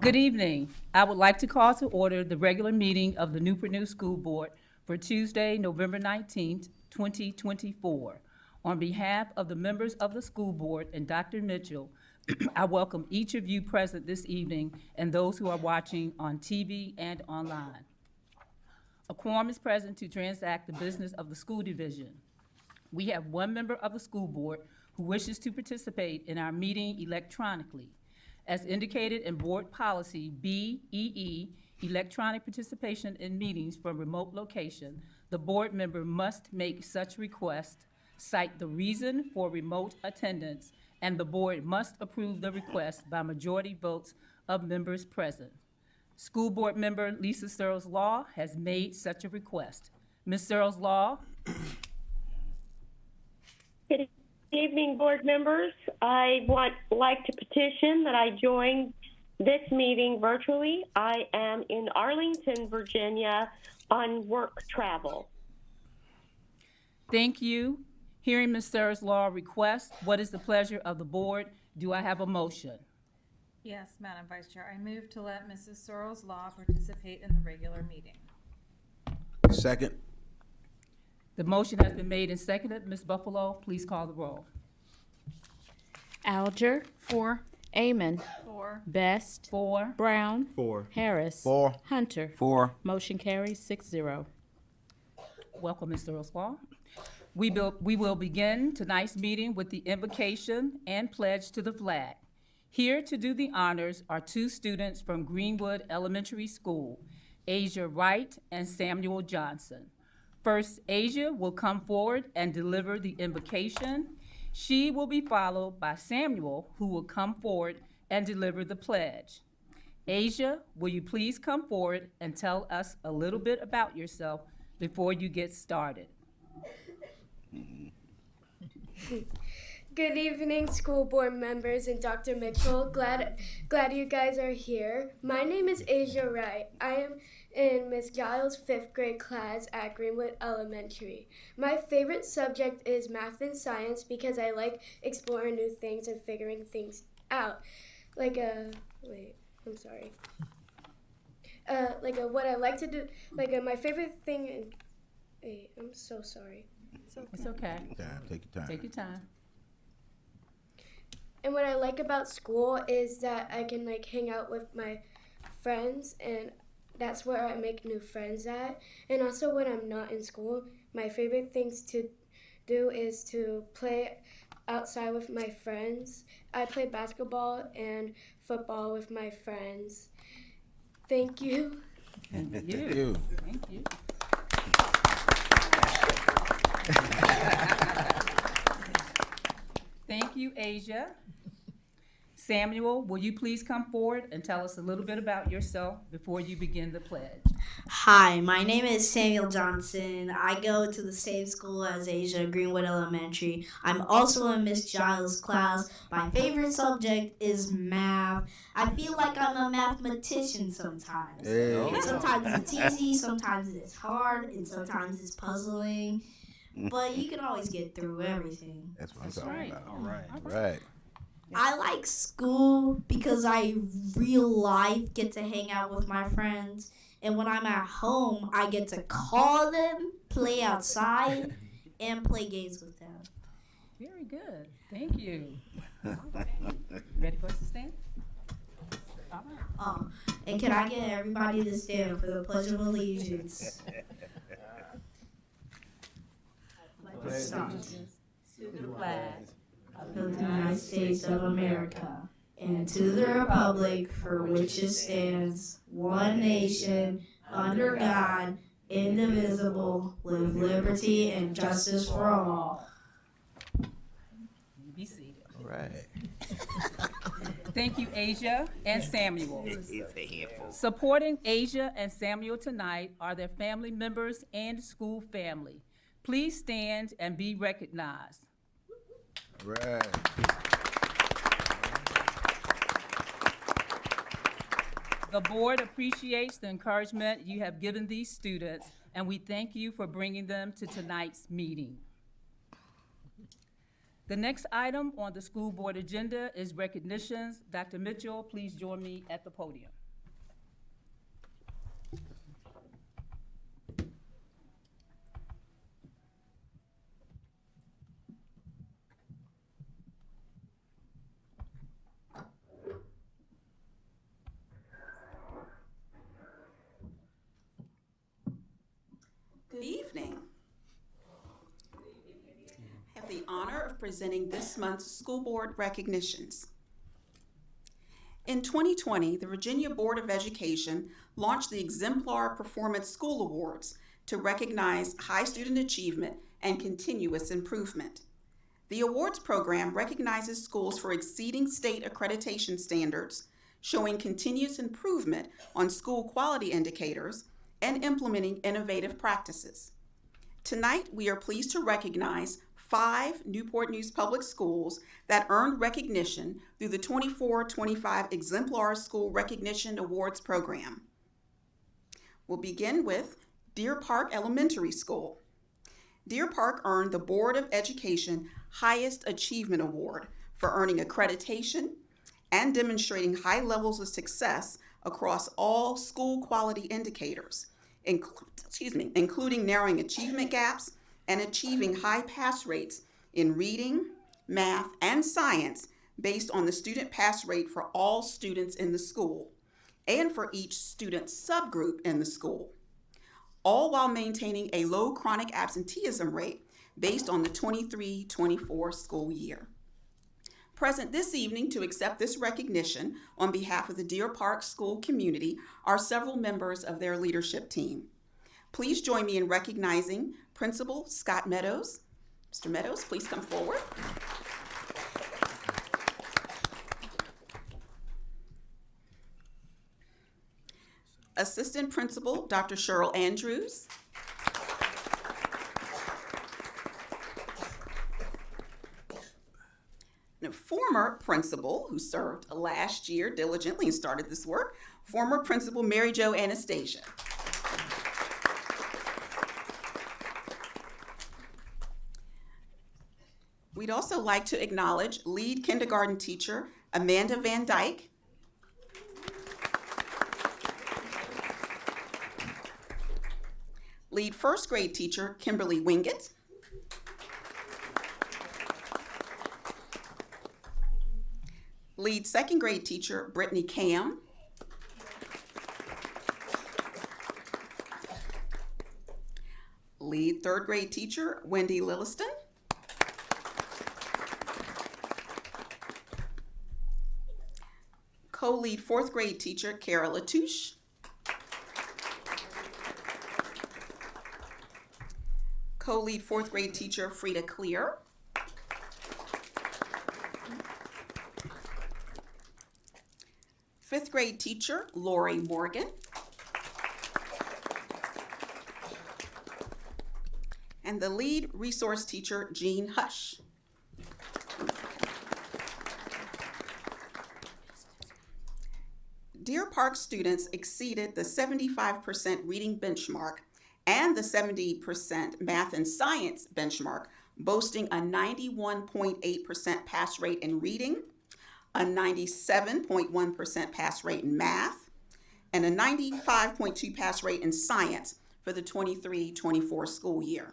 Good evening. I would like to call to order the regular meeting of the Newport News School Board for Tuesday, November 19th, 2024. On behalf of the members of the school board and Dr. Mitchell, I welcome each of you present this evening and those who are watching on TV and online. A quorum is present to transact the business of the school division. We have one member of the school board who wishes to participate in our meeting electronically. As indicated in Board Policy BEE, electronic participation in meetings from remote location, the board member must make such request, cite the reason for remote attendance, and the board must approve the request by majority votes of members present. School board member Lisa Searles Law has made such a request. Ms. Searles Law? Good evening, board members. I would like to petition that I join this meeting virtually. I am in Arlington, Virginia on work travel. Thank you. Hearing Ms. Searles Law request, what is the pleasure of the board? Do I have a motion? Yes, Madam Vice Chair. I move to let Mrs. Searles Law participate in the regular meeting. Second. The motion has been made and seconded. Ms. Buffalo, please call the roll. Alger. 4. Amon. 4. Best. 4. Brown. 4. Harris. 4. Hunter. 4. Motion carries 6-0. Welcome, Ms. Searles Law. We will begin tonight's meeting with the invocation and pledge to the flag. Here to do the honors are two students from Greenwood Elementary School, Asia Wright and Samuel Johnson. First, Asia will come forward and deliver the invocation. She will be followed by Samuel, who will come forward and deliver the pledge. Asia, will you please come forward and tell us a little bit about yourself before you get started? Good evening, school board members and Dr. Mitchell. Glad you guys are here. My name is Asia Wright. I am in Ms. Giles' 5th grade class at Greenwood Elementary. My favorite subject is math and science because I like exploring new things and figuring things out. What I like to do, my favorite thing, I'm so sorry. It's okay. Take your time. Take your time. And what I like about school is that I can hang out with my friends, and that's where I make new friends at. And also when I'm not in school, my favorite things to do is to play outside with my friends. I play basketball and football with my friends. Thank you. Thank Thank you. you. Thank you. Thank you, Asia. Samuel, will you please come forward and tell us a little bit about yourself before you begin the pledge? Hi, my name is Samuel Johnson. I go to the same school as Asia, Greenwood Elementary. I'm also in Miss Giles' class. My favorite subject is math. I feel like I'm a mathematician sometimes. Hey. Sometimes it's easy, sometimes it's hard, and sometimes it's puzzling. But you can always get through everything. That's what I'm That's talking right. about. All right. All right. I like school because I real life get to hang out with my friends. And when I'm at home, I get to call them, play outside, and play games with them. Very good. Thank you. Ready for us to stand? All right. And can I get everybody to stand for the Pledge of Allegiance? Start. To the flag Of the United States of America, and to the republic for which it stands, one nation, under God, indivisible, with liberty and justice for all. Be seated. All right. Thank you, Asia and Samuel. Supporting Asia and Samuel tonight are their family members and school family. Please stand and be recognized. All right. The board appreciates the encouragement you have given these students, and we thank you for bringing them to tonight's meeting. The next item on the school board agenda is recognitions. Dr. Mitchell, please join me at the podium. Good evening. I have the honor of presenting this month's school board recognitions. In 2020, the Virginia Board of Education launched the Exemplar Performance School Awards to recognize high student achievement and continuous improvement. The awards program recognizes schools for exceeding state accreditation standards, showing continuous improvement on school quality indicators, and implementing innovative practices. Tonight, we are pleased to recognize 5 Newport News Public Schools that earned recognition through the 24-25 Exemplar School Recognition Awards program. We'll begin with Deer Park Elementary School. Deer Park earned the Board of Education Highest Achievement Award for earning accreditation and demonstrating high levels of success across all school quality indicators, including narrowing achievement gaps and achieving high pass rates in reading, math, and science based on the student pass rate for all students in the school and for each student subgroup in the school, all while maintaining a low chronic absenteeism rate based on the 23-24 school year. Present this evening to accept this recognition on behalf of the Deer Park school community are several members of their leadership team. Please join me in recognizing Principal Scott Meadows. Mr. Meadows, please come forward. Assistant Principal Dr. Cheryl Andrews. The former principal who served last year diligently and started this work, former Principal Mary Jo Anastasia. We'd also like to acknowledge lead kindergarten teacher Amanda Van Dyke, lead first grade teacher Kimberly Wingett, lead second grade teacher Brittany Cam, lead third grade teacher Wendy Lilliston, co-lead fourth grade teacher Kara Latouche, co-lead fourth grade teacher Frida Clear, fifth grade teacher Lori Morgan, and the lead resource teacher Jean Hush. Deer Park students exceeded the 75% reading benchmark and the 70% math and science benchmark, boasting a 91.8% pass rate in reading, a 97.1% pass rate in math, and a 95.2% pass rate in science for the 23-24 school year.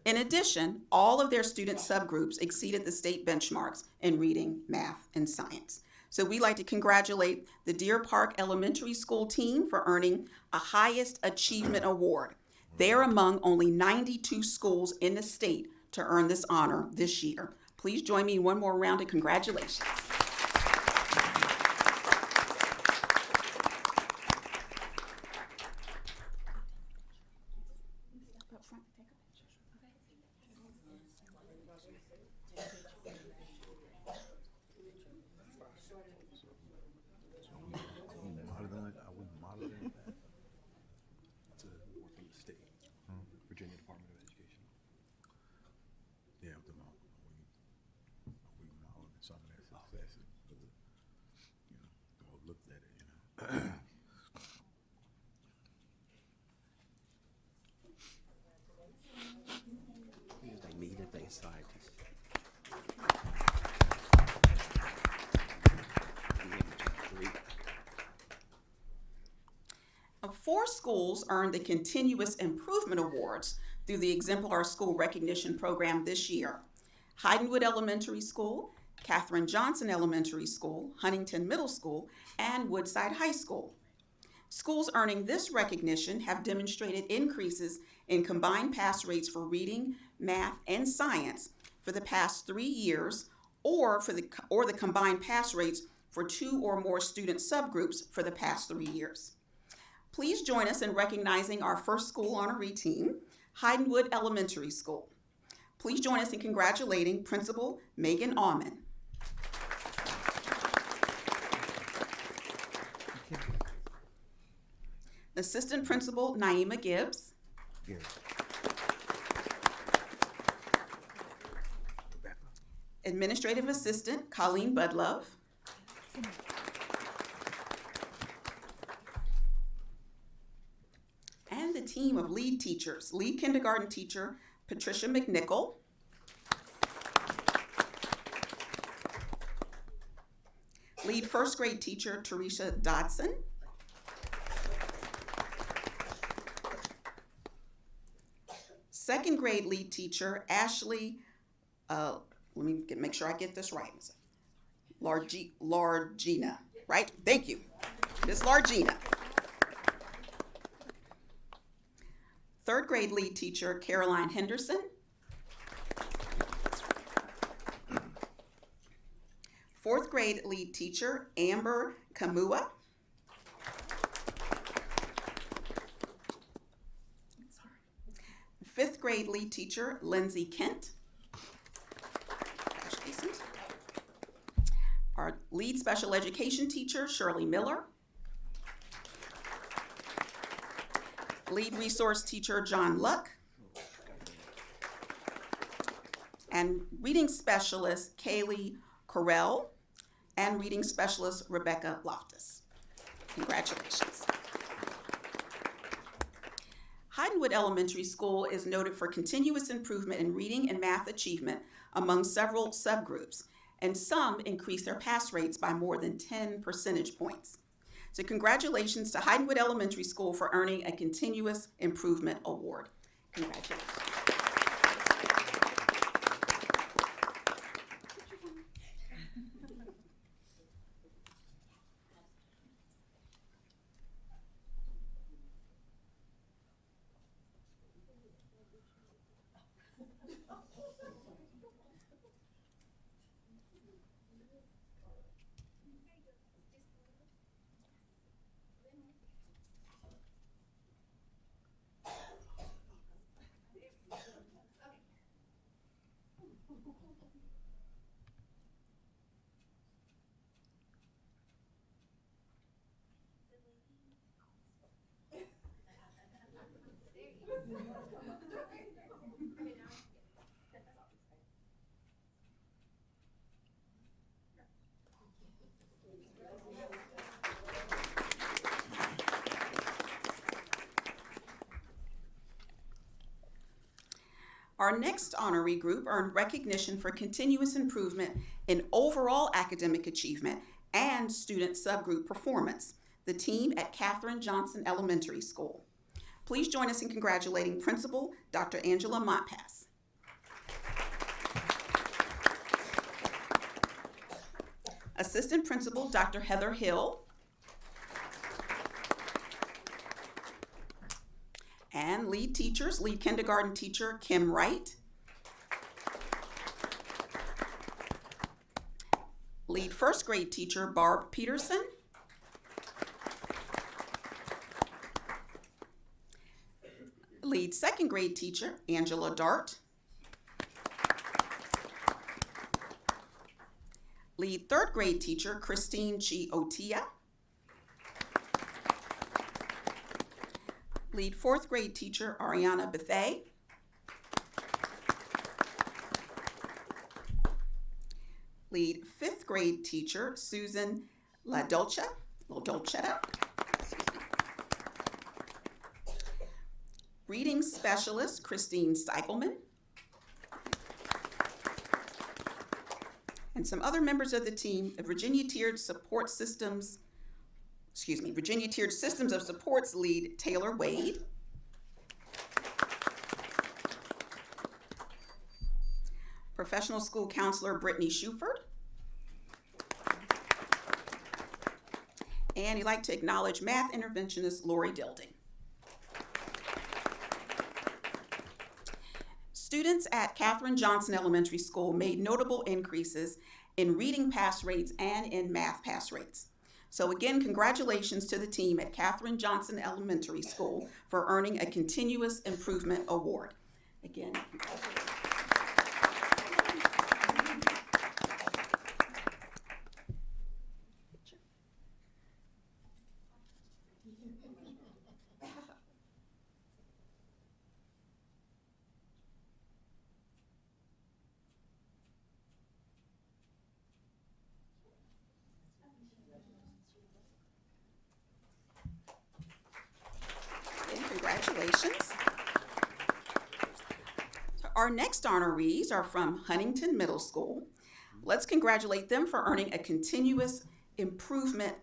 In addition, all of their student subgroups exceeded the state benchmarks in reading, math, and science. So we'd like to congratulate the Deer Park Elementary School team for earning a Highest Achievement Award. They're among only 92 schools in the state to earn this honor this year. Please join me in one more round of congratulations. Virginia Department of Education. Yeah, we modeling some of their successes. Or looked at it, They needed the scientists. Four schools earned the Continuous Improvement Awards through the Exemplar School Recognition Program this year. Hydenwood Elementary School, Katherine Johnson Elementary School, Huntington Middle School, and Woodside High School. Schools earning this recognition have demonstrated increases in combined pass rates for reading, math, and science for the past 3 years, or the combined pass rates for 2 or more student subgroups for the past 3 years. Please join us in recognizing our first school honoree team, Hydenwood Elementary School. Please join us in congratulating Principal Megan Aumann. Assistant Principal Naima Gibbs. Yeah. Administrative Assistant Colleen Budlove. And the team of lead teachers, lead kindergarten teacher Patricia McNichol. Lead first grade teacher Teresa Dodson. Second grade lead teacher Ashley, let me make sure I get this right. Largina, right? Thank you. Miss Largina. Third grade lead teacher Caroline Henderson. Fourth grade lead teacher Amber Kamua. Fifth grade lead teacher Lindsay Kent. Our lead special education teacher Shirley Miller. Lead resource teacher John Luck. And reading specialist Kaylee Correll. And reading specialist Rebecca Loftus. Congratulations. Hydenwood Elementary School is noted for continuous improvement in reading and math achievement among several subgroups, and some increase their pass rates by more than 10 percentage points. So congratulations to Hydenwood Elementary School for earning a Continuous Improvement Award. Congratulations. Our next honoree group earned recognition for continuous improvement in overall academic achievement and student subgroup performance, the team at Katherine Johnson Elementary School. Please join us in congratulating Principal Dr. Angela Montpass. Assistant Principal Dr. Heather Hill. And lead teachers, lead kindergarten teacher Kim Wright. Lead first grade teacher Barb Peterson. Lead second grade teacher Angela Dart. Lead third grade teacher Christine G. Otia. Lead fourth grade teacher Ariana Bethay. Lead fifth grade teacher Susan LaDolcetta. Reading specialist Christine Steigelman. And some other members of the team, the Virginia Tiered Systems of Supports lead Taylor Wade. Professional school counselor Brittany Shuford. And he'd like to acknowledge math interventionist Lori Dilding. Students at Katherine Johnson Elementary School made notable increases in reading pass rates and in math pass rates. So again, congratulations to the team at Katherine Johnson Elementary School for earning a Continuous Improvement Award. Again, congratulations. Congratulations. Our next honorees are from Huntington Middle School. Let's congratulate them for earning a Continuous Improvement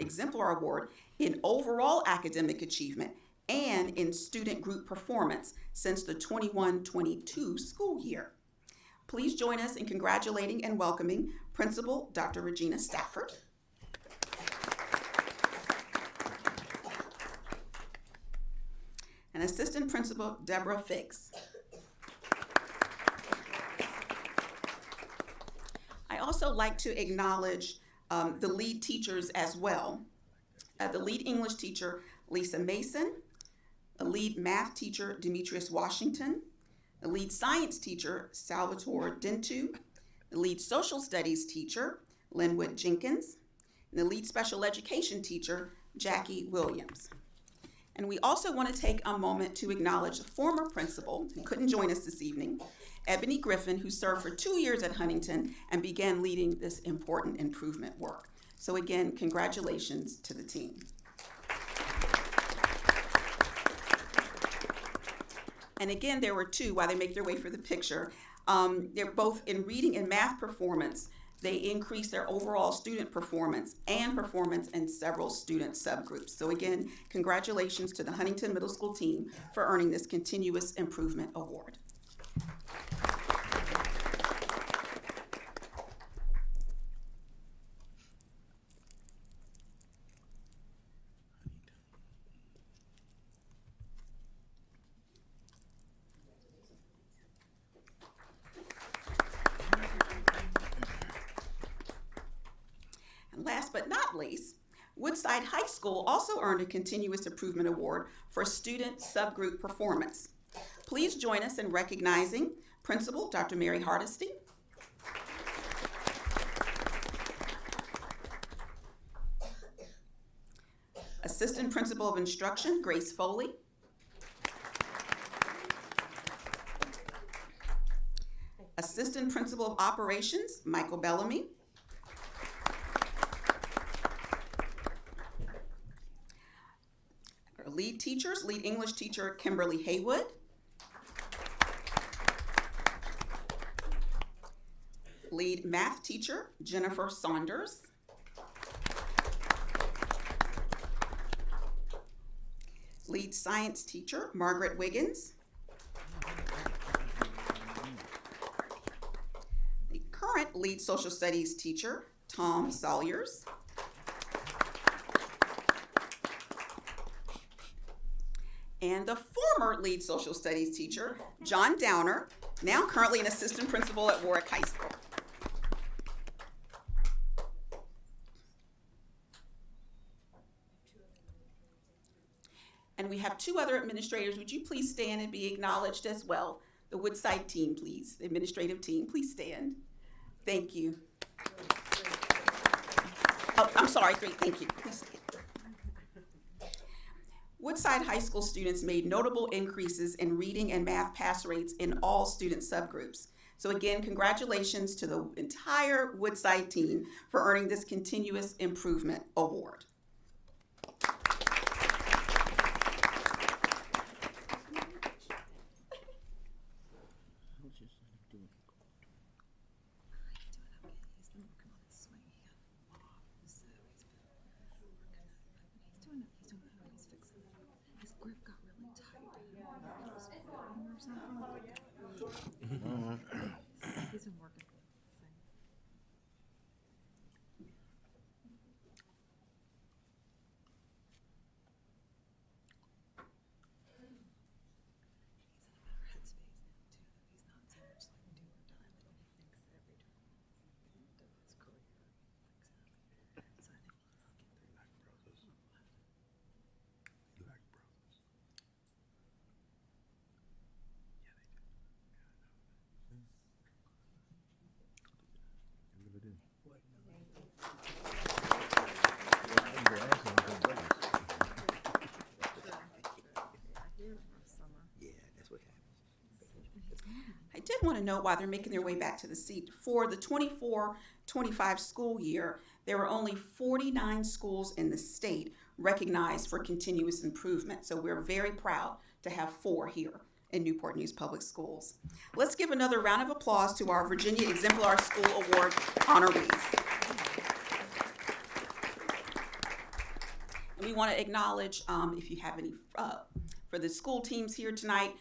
Exemplar Award in overall academic achievement and in student group performance since the 21-22 school year. Please join us in congratulating and welcoming Principal Dr. Regina Stafford. And Assistant Principal Deborah Figgs. I also like to acknowledge the lead teachers as well. The lead English teacher, Lisa Mason, the lead math teacher, Demetrius Washington, the lead science teacher, Salvatore Dentu, the lead social studies teacher, Linwood Jenkins, and the lead special education teacher, Jackie Williams. And we also want to take a moment to acknowledge the former principal who couldn't join us this evening, Ebony Griffin, who served for 2 years at Huntington and began leading this important improvement work. So again, congratulations to the team. And again, there were two, while they make their way for the picture. They're both in reading and math performance. They increased their overall student performance and performance in several student subgroups. So again, congratulations to the Huntington Middle School team for earning this Continuous Improvement Award. Last but not least, Woodside High School also earned a Continuous Improvement Award for student subgroup performance. Please join us in recognizing Principal Dr. Mary Hardesty, Assistant Principal of Instruction, Grace Foley, Assistant Principal of Operations, Michael Bellamy, lead teachers, lead English teacher, Kimberly Haywood, lead math teacher, Jennifer Saunders, lead science teacher, Margaret Wiggins, the current lead social studies teacher, Tom Salyers, and the former lead social studies teacher, John Downer, now currently an assistant principal at Warwick High School. And we have two other administrators. Would you please stand and be acknowledged as well? The Woodside team, please. The administrative team, please stand. Thank you. Oh, I'm sorry, great, thank you. Please stand. Woodside High School students made notable increases in reading and math pass rates in all student subgroups. So again, congratulations to the entire Woodside team for earning this Continuous Improvement Award. did want to note while they're making their way back to the seat, for the 24-25 school year, there were only 49 schools in the state recognized for continuous improvement. So we're very proud to have 4 here in Newport News Public Schools. Let's give another round of applause to our Virginia Exemplar School Award honorees. And we want to acknowledge, if you have any, for the school teams here tonight,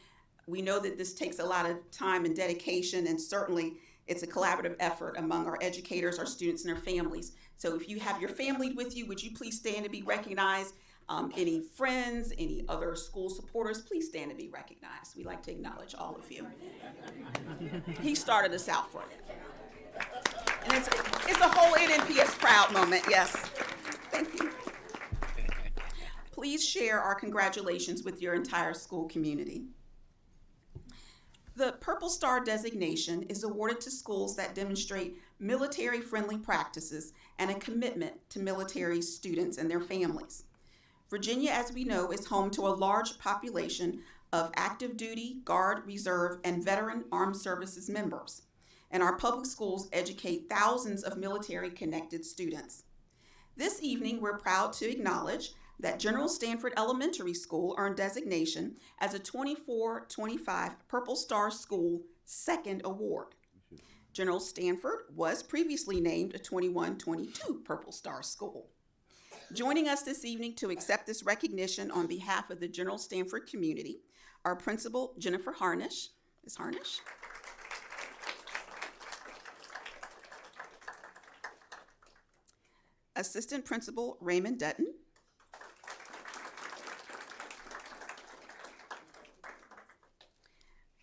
we know that this takes a lot of time and dedication, and certainly it's a collaborative effort among our educators, our students, and their families. So if you have your family with you, would you please stand to be recognized? Any friends, any other school supporters, please stand to be recognized. We'd like to acknowledge all of you. He started us out for it. And it's a whole NNPS proud moment, yes. Thank you. Please share our congratulations with your entire school community. The Purple Star designation is awarded to schools that demonstrate military-friendly practices and a commitment to military students and their families. Virginia, as we know, is home to a large population of active duty, Guard, Reserve, and veteran armed services members. And our public schools educate thousands of military-connected students. This evening, we're proud to acknowledge that General Stanford Elementary School earned designation as a 24-25 Purple Star School second award. General Stanford was previously named a 21-22 Purple Star School. Joining us this evening to accept this recognition on behalf of the General Stanford community, our principal, Jennifer Harnish. Ms. Harnish. Assistant Principal, Raymond Dutton.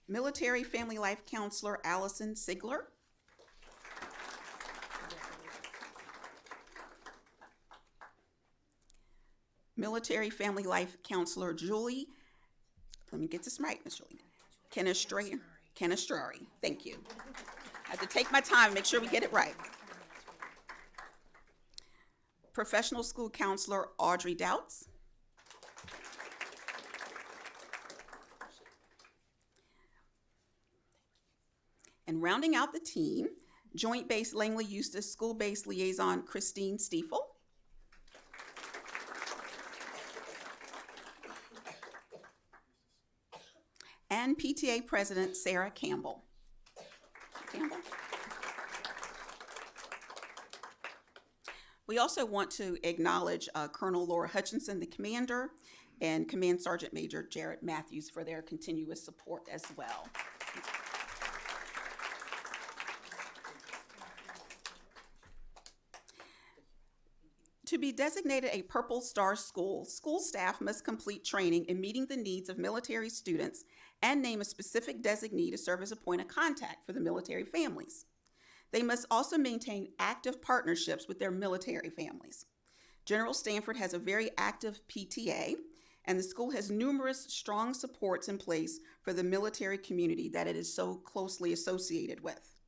Military Family Life Counselor, Allison Sigler. Military Family Life Counselor Julie, let me get this right, Ms. Julie, Canestrari, thank you. I have to take my time, make sure we get it right. Professional School Counselor Audrey Doubts. And rounding out the team, Joint Base Langley Eustis School Base Liaison Christine Stiefel. And PTA President Sarah Campbell. We also want to acknowledge Colonel Laura Hutchinson, the commander, and Command Sergeant Major Jared Matthews for their continuous support as well. To be designated a Purple Star school, school staff must complete training in meeting the needs of military students and name a specific designee to serve as a point of contact for the military families. They must also maintain active partnerships with their military families. General Stanford has a very active PTA, and the school has numerous strong supports in place for the military community that it is so closely associated with.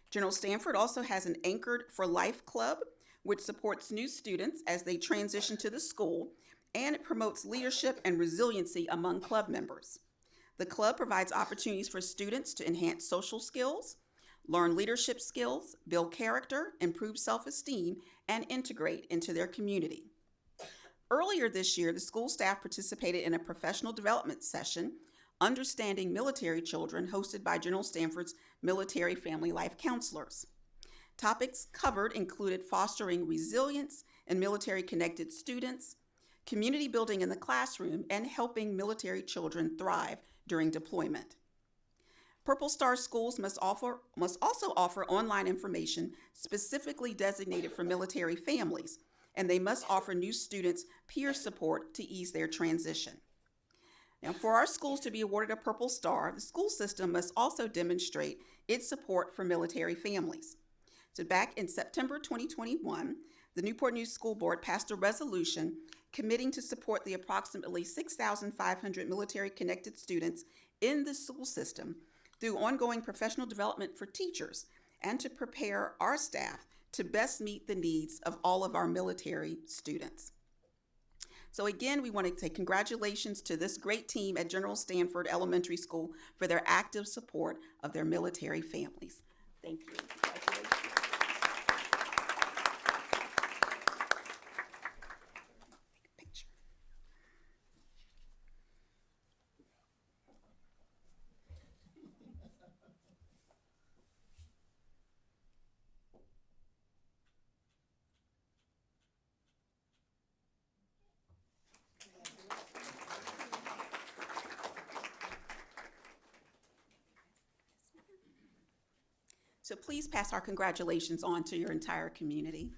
General Stanford also has an Anchored for Life Club, which supports new students as they transition to the school, and it promotes leadership and resiliency among club members. The club provides opportunities for students to enhance social skills, learn leadership skills, build character, improve self-esteem, and integrate into their community. Earlier this year, the school staff participated in a professional development session, Understanding Military Children, hosted by General Stanford's Military Family Life Counselors. Topics covered included fostering resilience in military-connected students, community building in the classroom, and helping military children thrive during deployment. Purple Star schools must also offer online information specifically designated for military families, and they must offer new students peer support to ease their transition. Now, for our schools to be awarded a Purple Star, the school system must also demonstrate its support for military families. So back in September 2021, the Newport News School Board passed a resolution committing to support the approximately 6,500 military-connected students in the school system through ongoing professional development for teachers and to prepare our staff to best meet the needs of all of our military students. So again, we want to say congratulations to this great team at General Stanford Elementary School for their active support of their military families. Thank you. Congratulations. Picture. So please pass our congratulations on to your entire community.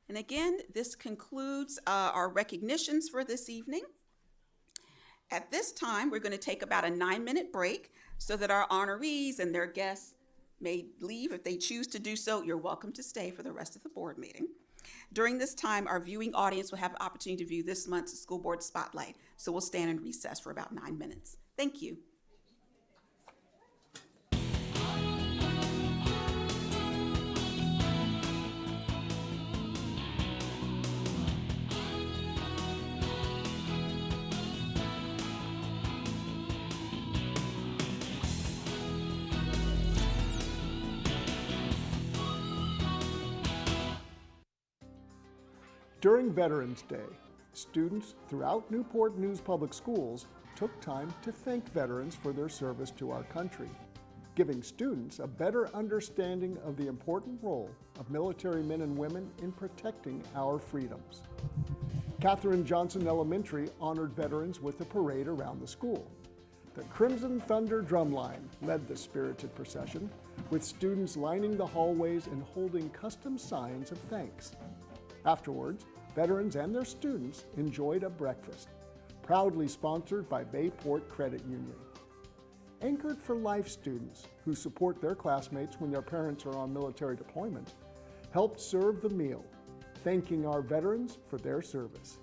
And again, this concludes our recognitions for this evening. At this time, we're going to take about a 9-minute break so that our honorees and their guests may leave. If they choose to do so, you're welcome to stay for the rest of the board meeting. During this time, our viewing audience will have the opportunity to view this month's School Board Spotlight. So we'll stand in recess for about 9 minutes. Thank you. During Veterans Day, students throughout Newport News Public Schools took time to thank veterans for their service to our country, giving students a better understanding of the important role of military men and women in protecting our freedoms. Katherine Johnson Elementary honored veterans with a parade around the school. The Crimson Thunder Drumline led the spirited procession, with students lining the hallways and holding custom signs of thanks. Afterwards, veterans and their students enjoyed a breakfast, proudly sponsored by Bayport Credit Union. Anchored for Life students who support their classmates when their parents are on military deployment helped serve the meal, thanking our veterans for their service.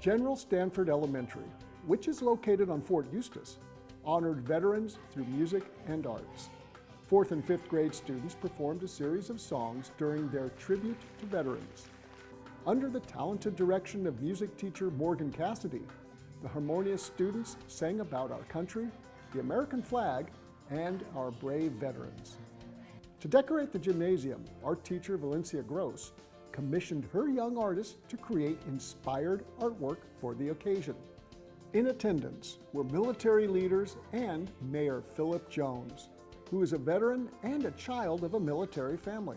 General Stanford Elementary, which is located on Fort Eustis, honored veterans through music and arts. 4th and 5th grade students performed a series of songs during their tribute to veterans. Under the talented direction of music teacher Morgan Cassidy, the harmonious students sang about our country, the American flag, and our brave veterans. To decorate the gymnasium, art teacher Valencia Gross commissioned her young artists to create inspired artwork for the occasion. In attendance were military leaders and Mayor Philip Jones, who is a veteran and a child of a military family,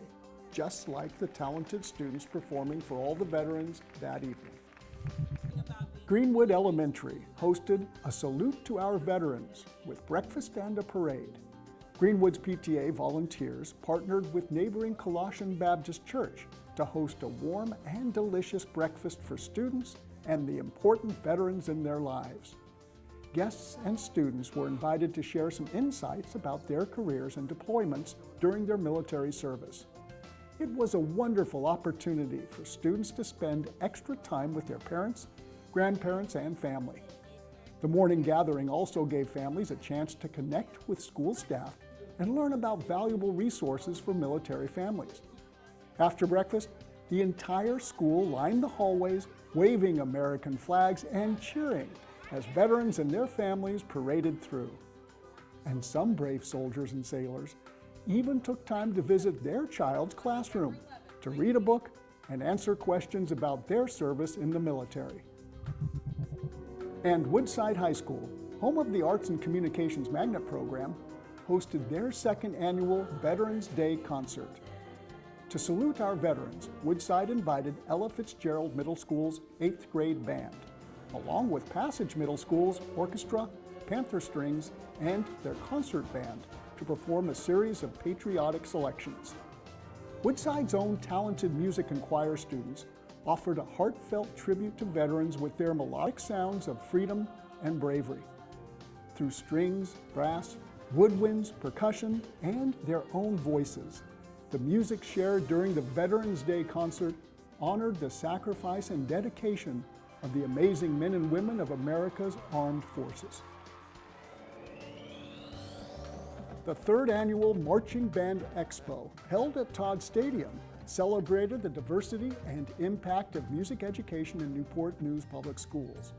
just like the talented students performing for all the veterans that evening. Greenwood Elementary hosted a salute to our veterans with breakfast and a parade. Greenwood's PTA volunteers partnered with neighboring Colossian Baptist Church to host a warm and delicious breakfast for students and the important veterans in their lives. Guests and students were invited to share some insights about their careers and deployments during their military service. It was a wonderful opportunity for students to spend extra time with their parents, grandparents, and family. The morning gathering also gave families a chance to connect with school staff and learn about valuable resources for military families. After breakfast, the entire school lined the hallways, waving American flags and cheering as veterans and their families paraded through. And some brave soldiers and sailors even took time to visit their child's classroom to read a book and answer questions about their service in the military. And Woodside High School, home of the Arts and Communications Magnet Program, hosted their second annual Veterans Day concert. To salute our veterans, Woodside invited Ella Fitzgerald Middle School's 8th grade band, along with Passage Middle School's orchestra, Panther Strings, and their concert band to perform a series of patriotic selections. Woodside's own talented music and choir students offered a heartfelt tribute to veterans with their melodic sounds of freedom and bravery. Through strings, brass, woodwinds, percussion, and their own voices, the music shared during the Veterans Day concert honored the sacrifice and dedication of the amazing men and women of America's armed forces. The third annual Marching Band Expo, held at Todd Stadium, celebrated the diversity and impact of music education in Newport News Public Schools.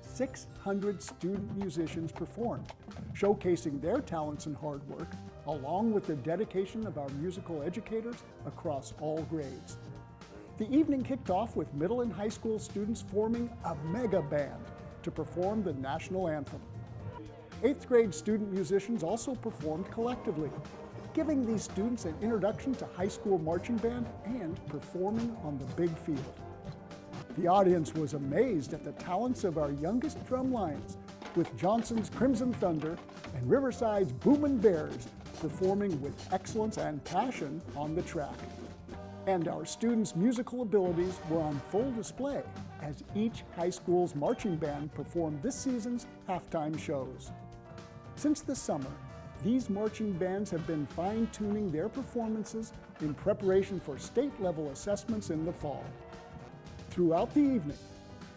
600 student musicians performed, showcasing their talents and hard work, along with the dedication of our musical educators across all grades. The evening kicked off with middle and high school students forming a mega band to perform the national anthem. 8th grade student musicians also performed collectively, giving these students an introduction to high school marching band and performing on the big field. The audience was amazed at the talents of our youngest drum lines, with Johnson's Crimson Thunder and Riverside's Boomin' Bears performing with excellence and passion on the track. And our students' musical abilities were on full display as each high school's marching band performed this season's halftime shows. Since the summer, these marching bands have been fine-tuning their performances in preparation for state-level assessments in the fall. Throughout the evening,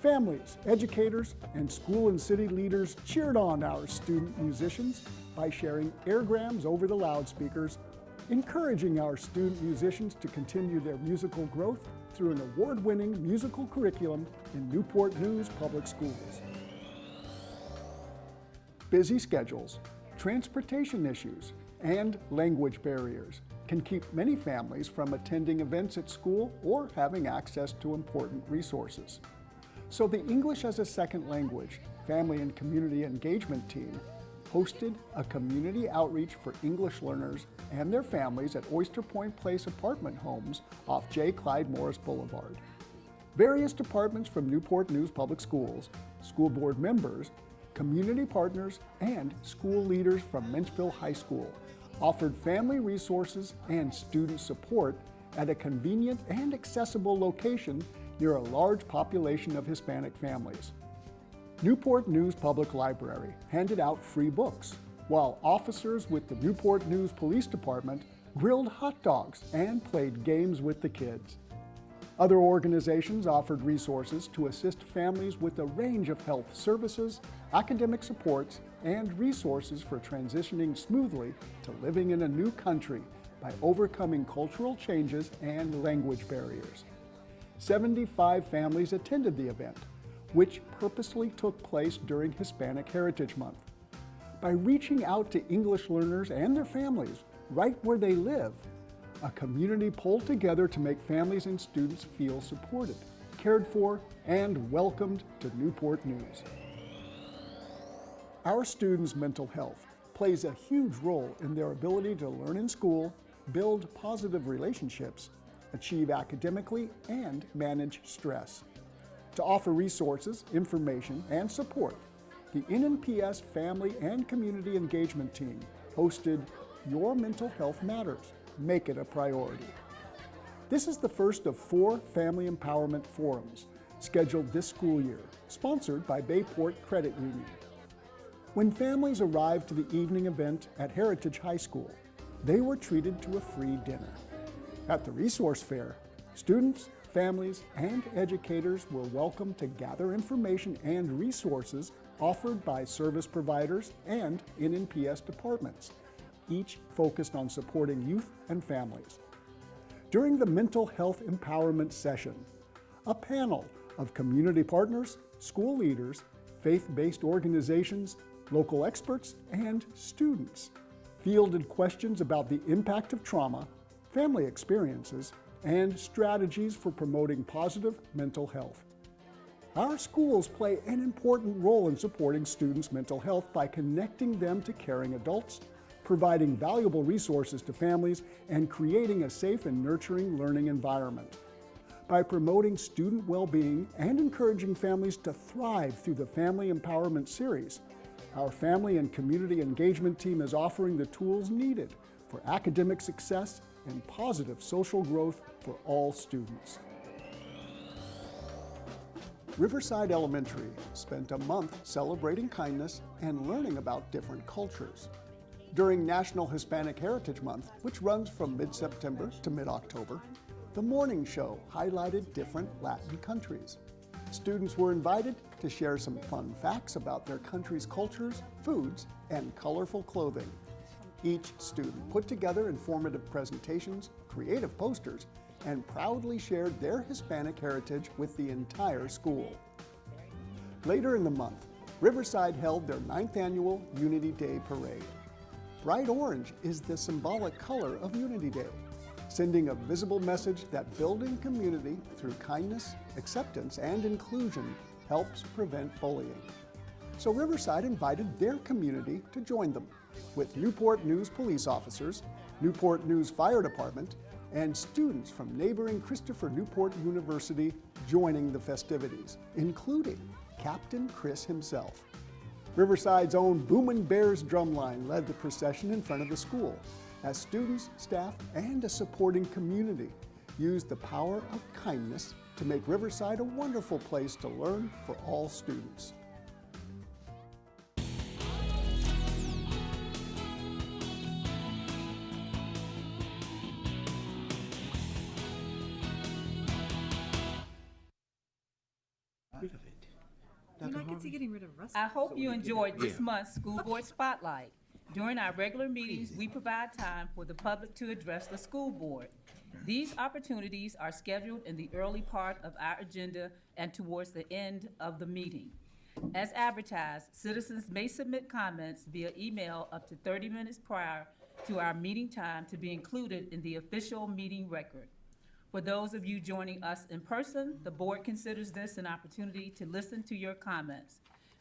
families, educators, and school and city leaders cheered on our student musicians by sharing airgrams over the loudspeakers, encouraging our student musicians to continue their musical growth through an award-winning musical curriculum in Newport News Public Schools. Busy schedules, transportation issues, and language barriers can keep many families from attending events at school or having access to important resources. So the English as a Second Language Family and Community Engagement Team hosted a community outreach for English learners and their families at Oyster Point Place apartment homes off J. Clyde Morris Boulevard. Various departments from Newport News Public Schools, school board members, community partners, and school leaders from Menchville High School offered family resources and student support at a convenient and accessible location near a large population of Hispanic families. Newport News Public Library handed out free books, while officers with the Newport News Police Department grilled hot dogs and played games with the kids. Other organizations offered resources to assist families with a range of health services, academic supports, and resources for transitioning smoothly to living in a new country by overcoming cultural changes and language barriers. 75 families attended the event, which purposely took place during Hispanic Heritage Month. By reaching out to English learners and their families right where they live, a community pulled together to make families and students feel supported, cared for, and welcomed to Newport News. Our students' mental health plays a huge role in their ability to learn in school, build positive relationships, achieve academically, and manage stress. To offer resources, information, and support, the NNPS Family and Community Engagement Team hosted Your Mental Health Matters. Make it a priority. This is the first of 4 family empowerment forums scheduled this school year, sponsored by Bayport Credit Union. When families arrived to the evening event at Heritage High School, they were treated to a free dinner. At the resource fair, students, families, and educators were welcome to gather information and resources offered by service providers and NNPS departments, each focused on supporting youth and families. During the Mental Health Empowerment session, a panel of community partners, school leaders, faith-based organizations, local experts, and students fielded questions about the impact of trauma, family experiences, and strategies for promoting positive mental health. Our schools play an important role in supporting students' mental health by connecting them to caring adults, providing valuable resources to families, and creating a safe and nurturing learning environment. By promoting student well-being and encouraging families to thrive through the Family Empowerment Series, our Family and Community Engagement Team is offering the tools needed for academic success and positive social growth for all students. Riverside Elementary spent a month celebrating kindness and learning about different cultures. During National Hispanic Heritage Month, which runs from mid-September to mid-October, the morning show highlighted different Latin countries. Students were invited to share some fun facts about their country's cultures, foods, and colorful clothing. Each student put together informative presentations, creative posters, and proudly shared their Hispanic heritage with the entire school. Later in the month, Riverside held their 9th annual Unity Day Parade. Bright orange is the symbolic color of Unity Day, sending a visible message that building community through kindness, acceptance, and inclusion helps prevent bullying. So Riverside invited their community to join them, with Newport News police officers, Newport News Fire Department, and students from neighboring Christopher Newport University joining the festivities, including Captain Chris himself. Riverside's own Boomin' Bears drumline led the procession in front of the school, as students, staff, and a supporting community used the power of kindness to make Riverside a wonderful place to learn for all students. You not get to getting rid of Russ. I hope you enjoyed this month's School Board Spotlight. During our regular meetings, we provide time for the public to address the school board. These opportunities are scheduled in the early part of our agenda and towards the end of the meeting. As advertised, citizens may submit comments via email up to 30 minutes prior to our meeting time to be included in the official meeting record. For those of you joining us in person, the board considers this an opportunity to listen to your comments.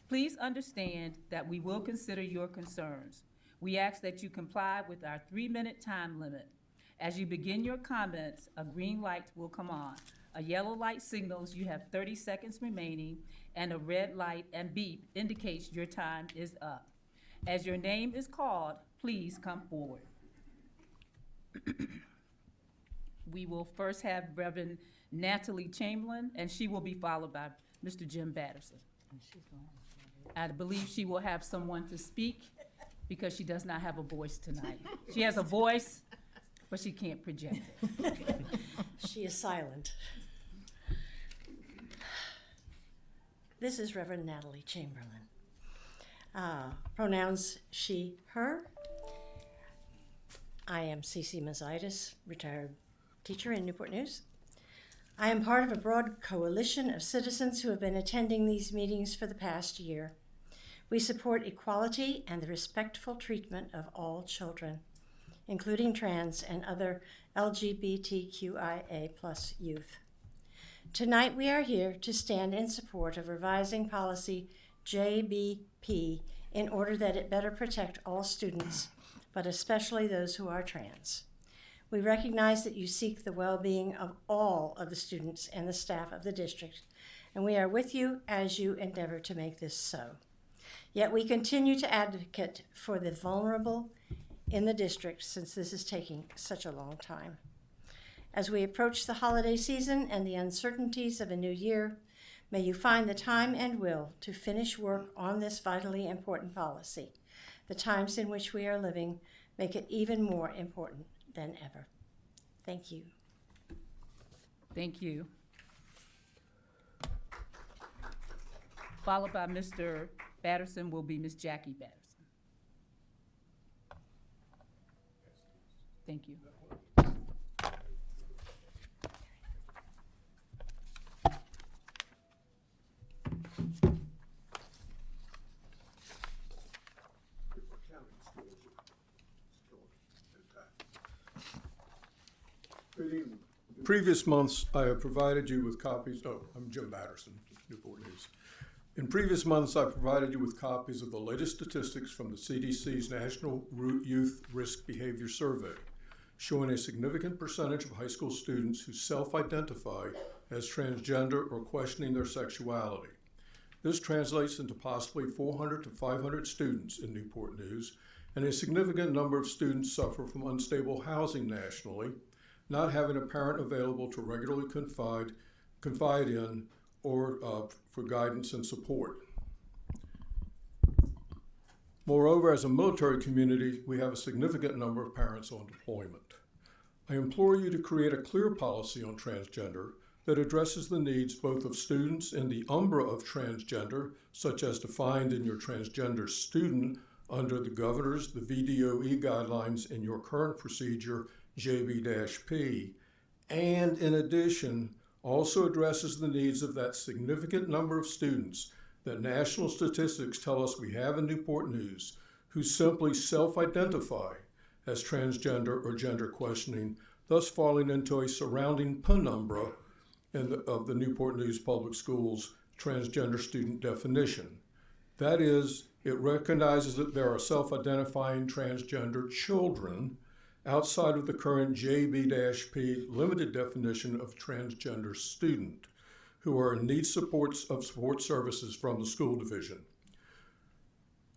Please understand that we will consider your concerns. We ask that you comply with our 3-minute time limit. As you begin your comments, a green light will come on. A yellow light signals you have 30 seconds remaining, and a red light and beep indicates your time is up. As your name is called, please come forward. We will first have Reverend Natalie Chamberlain, and she will be followed by Mr. Jim Batterson. I believe she will have someone to speak because she does not have a voice tonight. She has a voice, but she can't project it. She is silent. This is Reverend Natalie Chamberlain. Pronouns she, her. I am Cece Mazaitis, retired teacher in Newport News. I am part of a broad coalition of citizens who have been attending these meetings for the past year. We support equality and the respectful treatment of all children, including trans and other LGBTQIA+ youth. Tonight we are here to stand in support of revising policy JBP in order that it better protect all students, but especially those who are trans. We recognize that you seek the well-being of all of the students and the staff of the district, and we are with you as you endeavor to make this so. Yet we continue to advocate for the vulnerable in the district since this is taking such a long time. As we approach the holiday season and the uncertainties of a new year, may you find the time and will to finish work on this vitally important policy. The times in which we are living make it even more important than ever. Thank you. Thank you. Followed by Mr. Batterson will be Ms. Jackie Batterson. Thank you. Previous months, I have provided you with copies. I'm Jim Batterson, Newport News. In previous months, I provided you with copies of the latest statistics from the CDC's National Youth Risk Behavior Survey, showing a significant percentage of high school students who self-identify as transgender or questioning their sexuality. This translates into possibly 400 to 500 students in Newport News, and a significant number of students suffer from unstable housing nationally, not having a parent available to regularly confide in or for guidance and support. Moreover, as a military community, we have a significant number of parents on deployment. I implore you to create a clear policy on transgender that addresses the needs both of students in the umbra of transgender, such as defined in your transgender student under the governor's, the VDOE guidelines in your current procedure, JB-P, and in addition, also addresses the needs of that significant number of students that national statistics tell us we have in Newport News who simply self-identify as transgender or gender questioning, thus falling into a surrounding penumbra of the Newport News Public Schools transgender student definition. That is, it recognizes that there are self-identifying transgender children outside of the current JB-P limited definition of transgender student who are in need support services from the school division.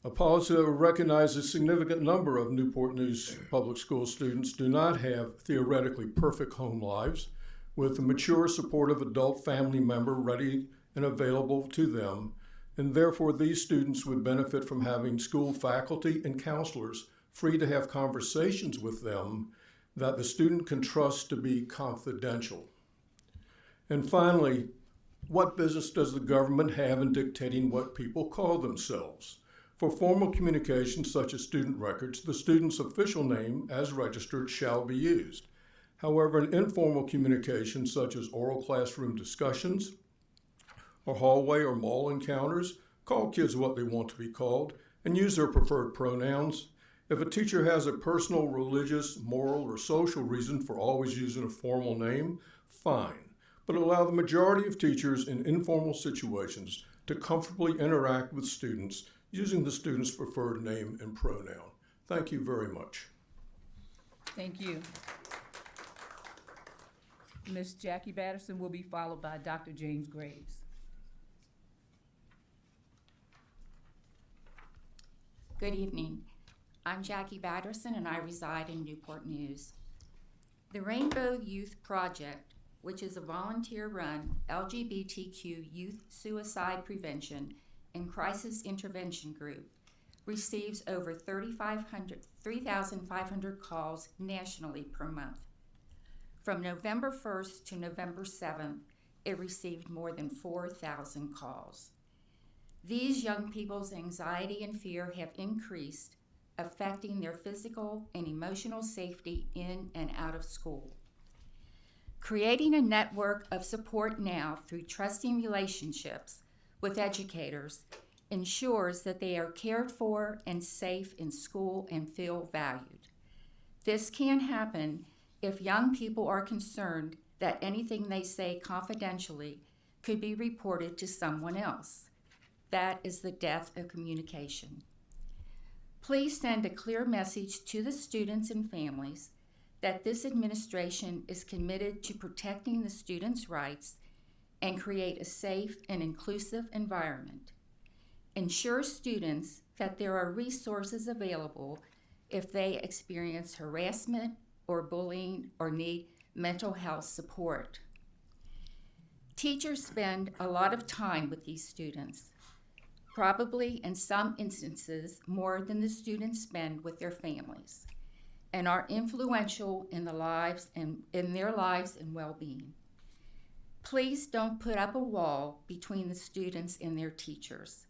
A policy that would recognize a significant number of Newport News public school students do not have theoretically perfect home lives with a mature, supportive adult family member ready and available to them, and therefore these students would benefit from having school faculty and counselors free to have conversations with them that the student can trust to be confidential. And finally, what business does the government have in dictating what people call themselves? For formal communications such as student records, the student's official name as registered shall be used. However, in informal communications such as oral classroom discussions or hallway or mall encounters, call kids what they want to be called and use their preferred pronouns. If a teacher has a personal, religious, moral, or social reason for always using a formal name, fine, but allow the majority of teachers in informal situations to comfortably interact with students using the student's preferred name and pronoun. Thank you very much. Thank you. Ms. Jackie Batterson will be followed by Dr. James Graves. Good evening. I'm Jackie Batterson and I reside in Newport News. The Rainbow Youth Project, which is a volunteer-run LGBTQ youth suicide prevention and crisis intervention group, receives over 3,500 calls nationally per month. From November 1st to November 7th, it received more than 4,000 calls. These young people's anxiety and fear have increased, affecting their physical and emotional safety in and out of school. Creating a network of support now through trusting relationships with educators ensures that they are cared for and safe in school and feel valued. This can happen if young people are concerned that anything they say confidentially could be reported to someone else. That is the death of communication. Please send a clear message to the students and families that this administration is committed to protecting the students' rights and create a safe and inclusive environment. Ensure students that there are resources available if they experience harassment or bullying or need mental health support. Teachers spend a lot of time with these students, probably in some instances more than the students spend with their families, and are influential in their lives and well-being. Please don't put up a wall between the students and their teachers.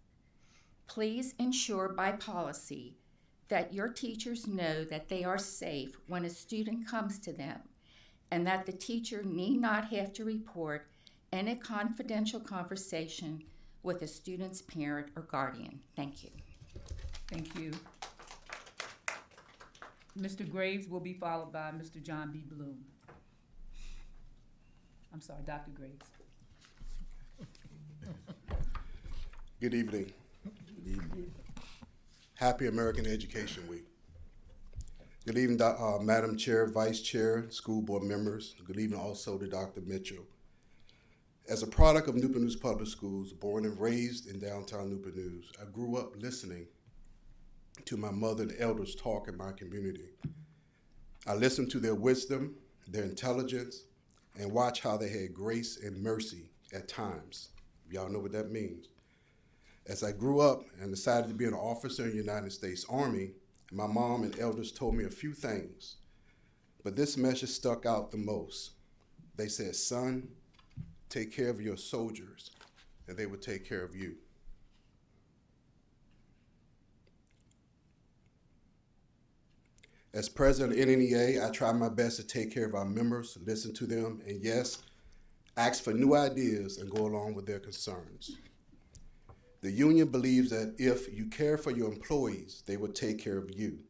Please ensure by policy that your teachers know that they are safe when a student comes to them and that the teacher need not have to report any confidential conversation with a student's parent or guardian. Thank you. Thank you. Mr. Graves will be followed by Mr. John B. Bloom. I'm sorry, Dr. Graves. Good evening. Happy American Education Week. Good evening, Madam Chair, Vice Chair, school board members. Good evening also to Dr. Mitchell. As a product of Newport News Public Schools, born and raised in downtown Newport News, I grew up listening to my mother and elders talk in my community. I listened to their wisdom, their intelligence, and watched how they had grace and mercy at times. Y'all know what that means. As I grew up and decided to be an officer in the United States Army, my mom and elders told me a few things, but this message stuck out the most. They said, son, take care of your soldiers, and they would take care of you. As president of NNEA, I try my best to take care of our members, listen to them, and yes, ask for new ideas and go along with their concerns. The union believes that if you care for your employees, they will take care of you.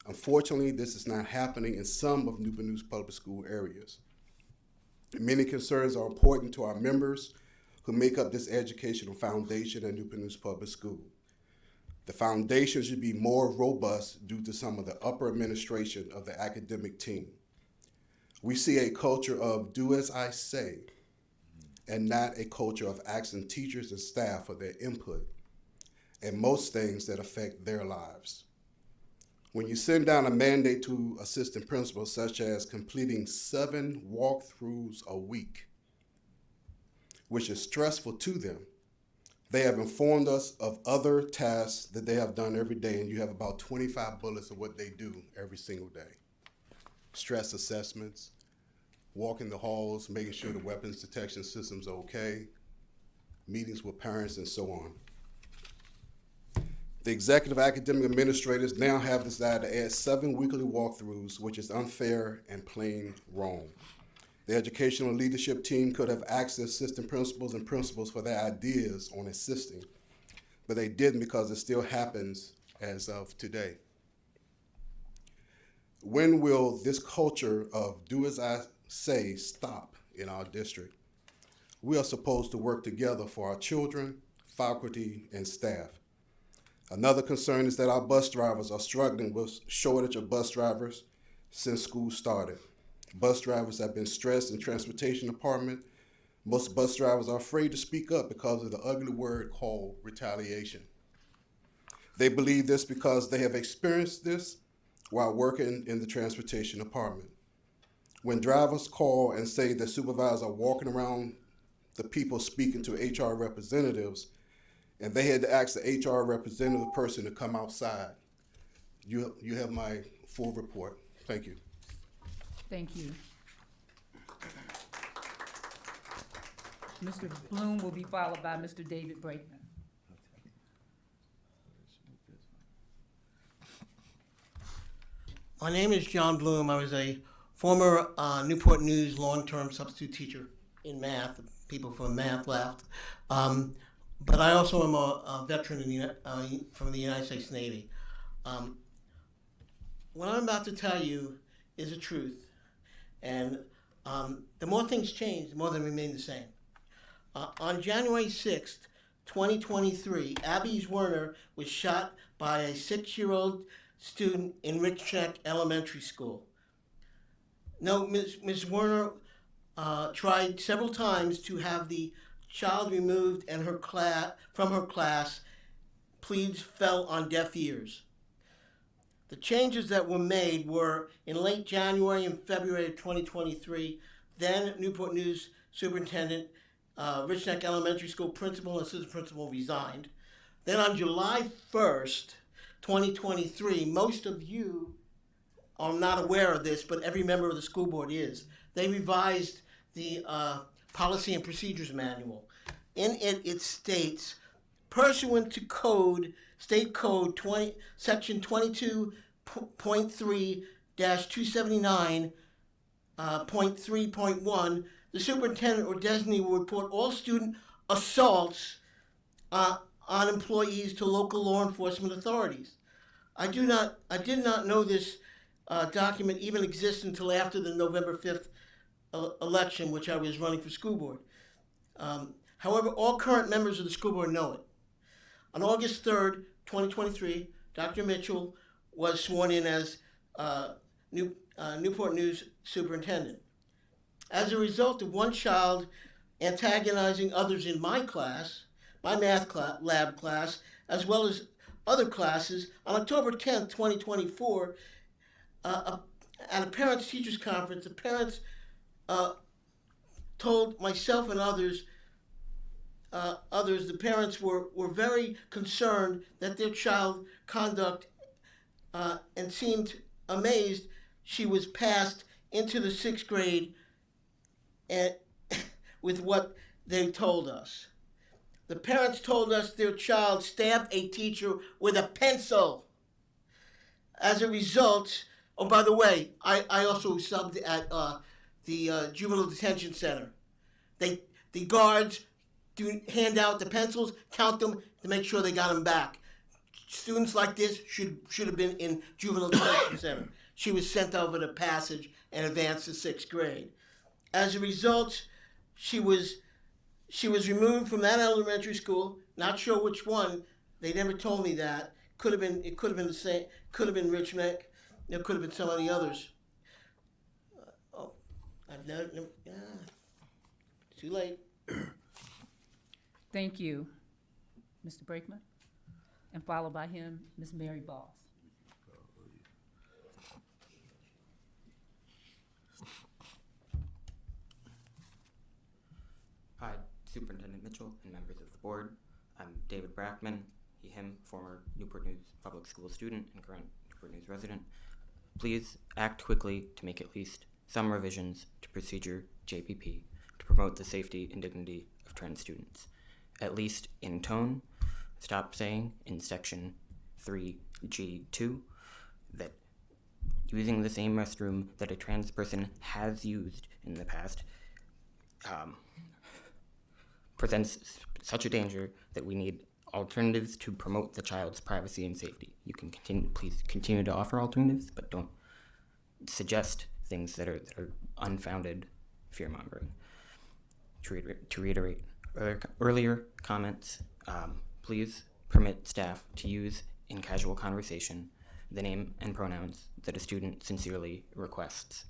Unfortunately, this is not happening in some of Newport News Public School areas. Many concerns are important to our members who make up this educational foundation at Newport News Public School. The foundation should be more robust due to some of the upper administration of the academic team. We see a culture of do as I say, and not a culture of asking teachers and staff for their input and most things that affect their lives. When you send down a mandate to assistant principals, such as completing 7 walkthroughs a week, which is stressful to them, they have informed us of other tasks that they have done every day, and you have about 25 bullets of what they do every single day. Stress assessments, walking the halls, making sure the weapons detection system's okay, meetings with parents, and so on. The executive academic administrators now have decided to add 7 weekly walkthroughs, which is unfair and plain wrong. The educational leadership team could have asked the assistant principals and principals for their ideas on assisting, but they didn't because it still happens as of today. When will this culture of do as I say stop in our district? We are supposed to work together for our children, faculty, and staff. Another concern is that our bus drivers are struggling with shortage of bus drivers since school started. Bus drivers have been stressed in the transportation department. Most bus drivers are afraid to speak up because of the ugly word called retaliation. They believe this because they have experienced this while working in the transportation department. When drivers call and say the supervisors are walking around the people speaking to HR representatives, and they had to ask the HR representative person to come outside. You have my full report. Thank you. Thank you. Mr. Bloom will be followed by Mr. David Brakeman. My name is John Bloom. I was a former Newport News long-term substitute teacher in math. People from math laughed. But I also am a veteran from the United States Navy. What I'm about to tell you is the truth. And the more things change, the more they remain the same. On January 6th, 2023, Abby Werner was shot by a 6-year-old student in Rich Neck Elementary School. No, Ms. Werner tried several times to have the child removed and from her class. Pleas fell on deaf ears. The changes that were made were in late January and February of 2023. Then Newport News Superintendent, Rich Neck Elementary School principal and assistant principal resigned. Then on July 1st, 2023, most of you are not aware of this, but every member of the school board is. They revised the Policy and Procedures Manual. In it, it states, pursuant to State Code Section 22.3-279.3.1, the superintendent or designee will report all student assaults on employees to local law enforcement authorities. I did not know this document even existed until after the November 5th election, which I was running for school board. However, all current members of the school board know it. On August 3rd, 2023, Dr. Mitchell was sworn in as Newport News superintendent. As a result of one child antagonizing others in my class, my math lab class, as well as other classes, on October 10th, 2024, at a parents-teachers conference, the parents told myself and others, the parents were very concerned that their child conduct and seemed amazed she was passed into the 6th grade and with what they told us. The parents told us their child stabbed a teacher with a pencil. As a result, Oh, by the way, I also subbed at the juvenile detention center. The guards hand out the pencils, count them to make sure they got them back. Students like this should have been in juvenile detention center. She was sent over to Passage and advanced to 6th grade. As a result, she was removed from that elementary school. Not sure which one. They never told me that. It could have been the same. Could have been Rich Neck. It could have been some of the others. I've never. Too late. Thank you, Mr. Brakeman. And followed by him, Ms. Mary Boss. Hi, Superintendent Mitchell and members of the board. I'm David Brackman, he, him, former Newport News Public School student and current Newport News resident. Please act quickly to make at least some revisions to procedure JPP to promote the safety and dignity of trans students. At least in tone, stop saying in section 3G2 that using the same restroom that a trans person has used in the past presents such a danger that we need alternatives to promote the child's privacy and safety. You can please continue to offer alternatives, but don't suggest things that are unfounded fear-mongering. To reiterate earlier comments, please permit staff to use in casual conversation the name and pronouns that a student sincerely requests.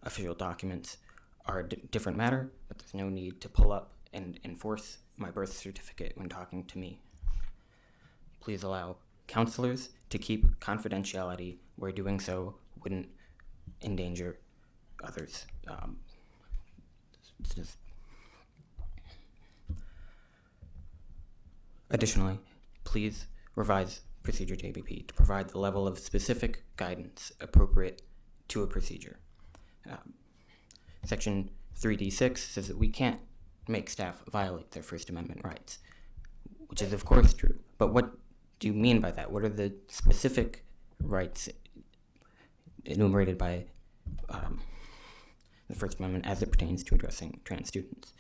Official documents are a different matter, but there's no need to pull up and enforce my birth certificate when talking to me. Please allow counselors to keep confidentiality where doing so wouldn't endanger others. Additionally, please revise procedure JPP to provide the level of specific guidance appropriate to a procedure. Section 3D6 says that we can't make staff violate their First Amendment rights, which is of course true. But what do you mean by that? What are the specific rights enumerated by the First Amendment as it pertains to addressing trans students?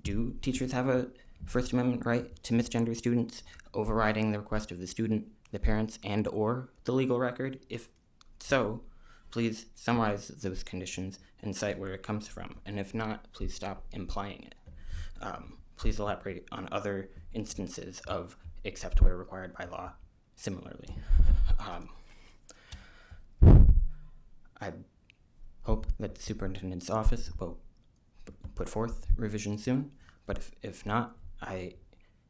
Do teachers have a First Amendment right to misgender students, overriding the request of the student, the parents, and or the legal record? If so, please summarize those conditions and cite where it comes from. And if not, please stop implying it. Please elaborate on other instances of except where required by law similarly. I hope that the superintendent's office will put forth revision soon, but if not, I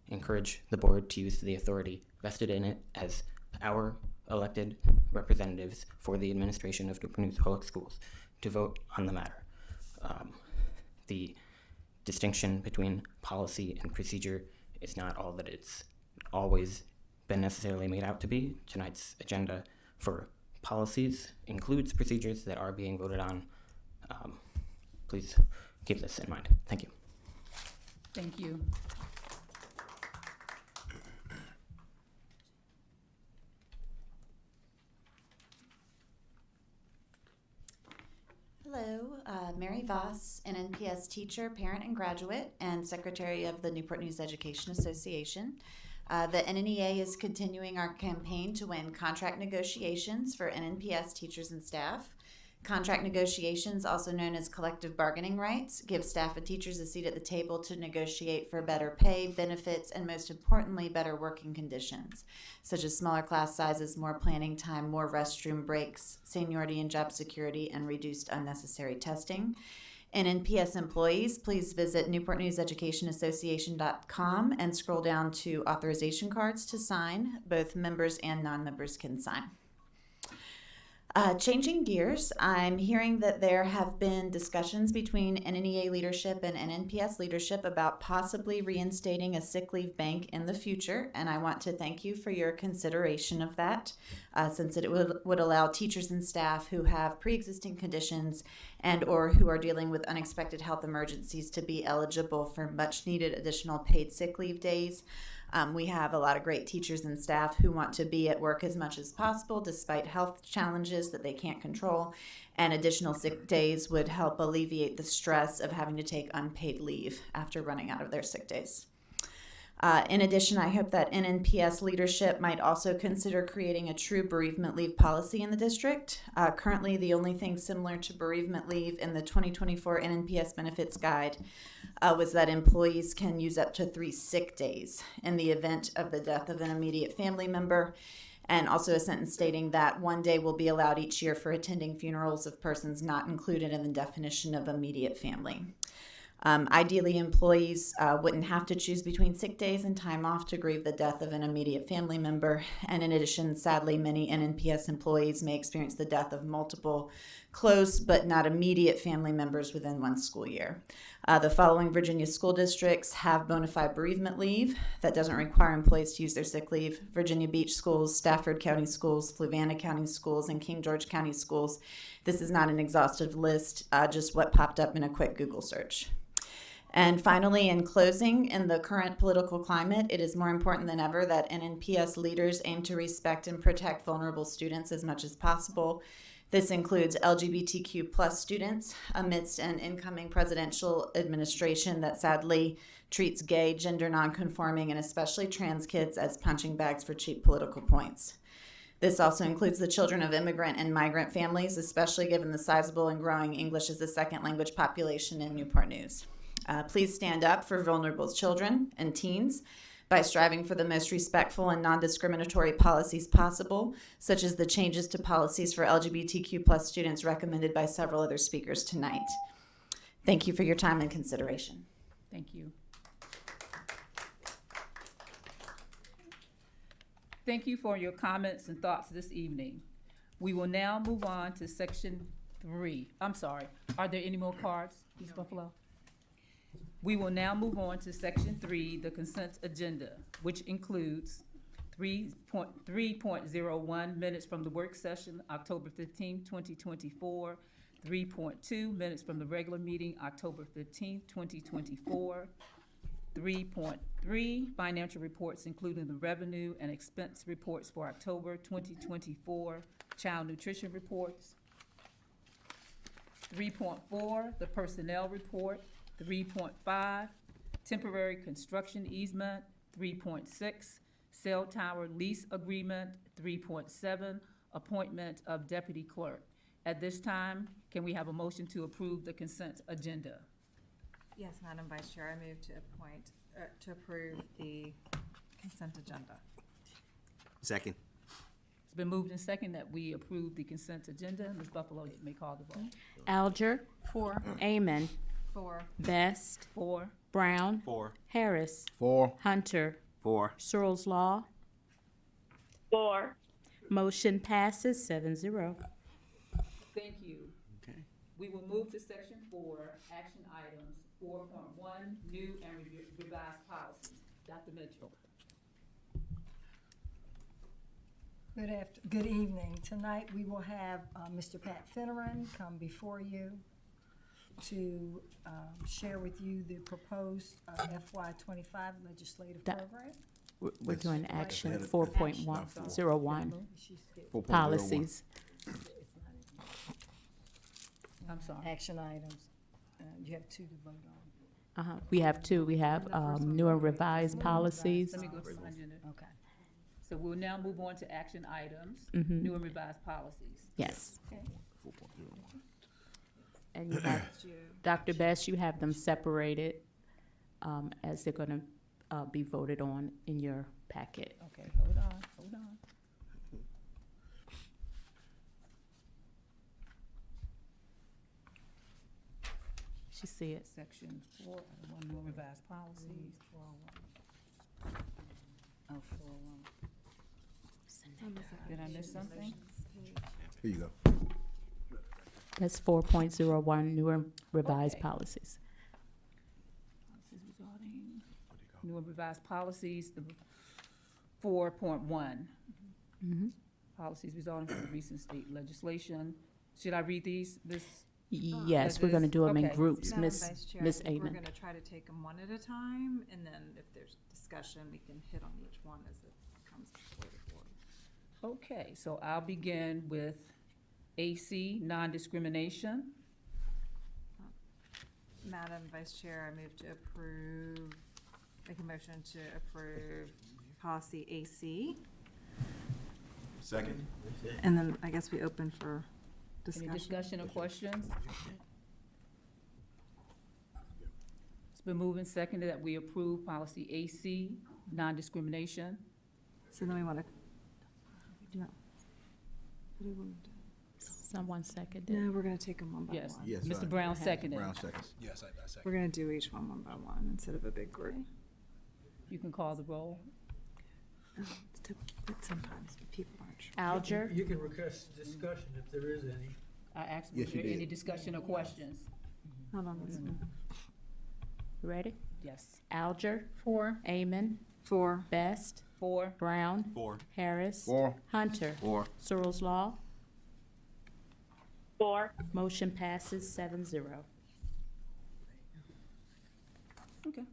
encourage the board to use the authority vested in it as our elected representatives for the administration of Newport News Public Schools to vote on the matter. The distinction between policy and procedure is not all that it's always been necessarily made out to be. Tonight's agenda for policies includes procedures that are being voted on. Please keep this in mind. Thank you. Thank you. Hello, Mary Voss, an NPS teacher, parent, and graduate, and secretary of the Newport News Education Association. The NNEA is continuing our campaign to win contract negotiations for NNPS teachers and staff. Contract negotiations, also known as collective bargaining rights, give staff and teachers a seat at the table to negotiate for better pay, benefits, and most importantly, better working conditions, such as smaller class sizes, more planning time, more restroom breaks, seniority and job security, and reduced unnecessary testing. NNPS employees, please visit newportnewseducationassociation.com and scroll down to authorization cards to sign. Both members and non-members can sign. Changing gears, I'm hearing that there have been discussions between NNEA leadership and NNPS leadership about possibly reinstating a sick leave bank in the future, and I want to thank you for your consideration of that, since it would allow teachers and staff who have pre-existing conditions and or who are dealing with unexpected health emergencies to be eligible for much needed additional paid sick leave days. We have a lot of great teachers and staff who want to be at work as much as possible despite health challenges that they can't control, and additional sick days would help alleviate the stress of having to take unpaid leave after running out of their sick days. In addition, I hope that NNPS leadership might also consider creating a true bereavement leave policy in the district. Currently, the only thing similar to bereavement leave in the 2024 NNPS benefits guide was that employees can use up to 3 sick days in the event of the death of an immediate family member, and also a sentence stating that 1 day will be allowed each year for attending funerals of persons not included in the definition of immediate family. Ideally, employees wouldn't have to choose between sick days and time off to grieve the death of an immediate family member. And in addition, sadly, many NNPS employees may experience the death of multiple close but not immediate family members within 1 school year. The following Virginia school districts have bona fide bereavement leave that doesn't require employees to use their sick leave: Virginia Beach Schools, Stafford County Schools, Fluvanna County Schools, and King George County Schools. This is not an exhaustive list, just what popped up in a quick Google search. And finally, in closing, in the current political climate, it is more important than ever that NNPS leaders aim to respect and protect vulnerable students as much as possible. This includes LGBTQ plus students amidst an incoming presidential administration that sadly treats gay, gender nonconforming, and especially trans kids as punching bags for cheap political points. This also includes the children of immigrant and migrant families, especially given the sizable and growing English as a second language population in Newport News. Please stand up for vulnerable children and teens by striving for the most respectful and non-discriminatory policies possible, such as the changes to policies for LGBTQ plus students recommended by several other speakers tonight. Thank you for your time and consideration. Thank you. Thank you for your comments and thoughts this evening. We will now move on to section 3. I'm sorry, are there any more cards, Ms. Buffalo? We will now move on to section 3, the consent agenda, which includes 3.01 minutes from the work session, October 15, 2024, 3.2 minutes from the regular meeting, October 15, 2024, 3.3 financial reports, including the revenue and expense reports for October 2024, child nutrition reports, 3.4 the personnel report, 3.5, temporary construction easement, 3.6, cell tower lease agreement, 3.7, appointment of deputy clerk. At this time, can we have a motion to approve the consent agenda? Yes, Madam Vice Chair, I move to approve the consent agenda. Second. It's been moved and second that we approve the consent agenda. Ms. Buffalo, you may call the vote. Alger. 4. Amon. 4. Best. 4. Brown. 4. Harris. 4. Hunter. 4. Searles Law. 4. Motion passes 7-0. Thank you. Okay. We will move to section 4, action items, 4.1, new and revised policies. Dr. Mitchell. Good evening. Tonight we will have Mr. Pat Finneran come before you to share with you the proposed FY25 legislative program. We're doing action 4.101 policies. I'm sorry. Action items. You have 2 to vote on. We have 2. We have new and revised policies. Let me go to my agenda. Okay. So we'll now move on to action items, Mhm. new and revised policies. Yes. Okay. 4.01. And you have, Dr. Best, you have them separated as they're going to be voted on in your packet. Okay, hold on. She see it. Section 4, new and revised policies. 401. Oh, 401. Did I miss something? Here you go. That's 4.01 new and revised Okay. policies. Policies regarding new and revised policies, the 4.1. Mhm. Policies resulting from the recent state legislation. Should I read these, Ms. Yes, we're gonna do them in Okay. groups, Madam Miss Vice Chair, I Miss think we're Amon. gonna try to take them one at a time, and then if there's discussion, we can hit on each one as it comes before the board. Okay, so I'll begin with AC, non-discrimination. Madam Vice Chair, I move to make a motion to approve policy AC. Second. And then I guess we open for discussion. Any discussion or questions? It's been moved and seconded that we approve policy AC, non-discrimination. So then we want to, no. What do we want to do? Someone seconded. No, we're going to take them one by Yes. one. Yes, Mr. I- Brown seconded. Brown seconds. Yes, I second. We're going to do each one by one instead of a big group. You can call the roll. Sometimes people aren't sure. Alger, You can request discussion if there is any. I asked, Yes, was you there did. any discussion or questions? Hold on. Let's you ready? Yes. Alger, 4. Amon, 4. Best, 4. Brown, 4. Harris, 4. Hunter, 4. Searles Law. 4. Motion passes 7-0. Okay.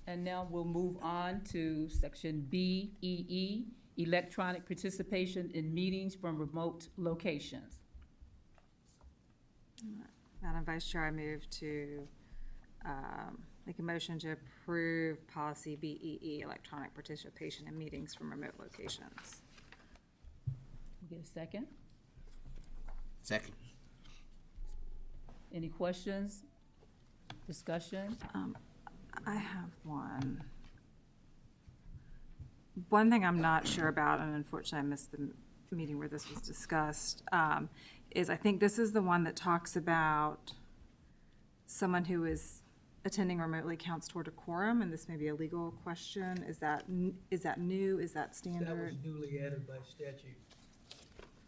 And now we'll move on to section BEE, electronic participation in meetings from remote locations. Madam Vice Chair, I move to make a motion to approve policy BEE, electronic participation in meetings from remote locations. Get a second? Second. Any questions? Discussion? I have one. One thing I'm not sure about, and unfortunately I missed the meeting where this was discussed, is I think this is the one that talks about someone who is attending remotely counts toward a quorum, and this may be a legal question. Is that new? Is that That was standard newly added by statute.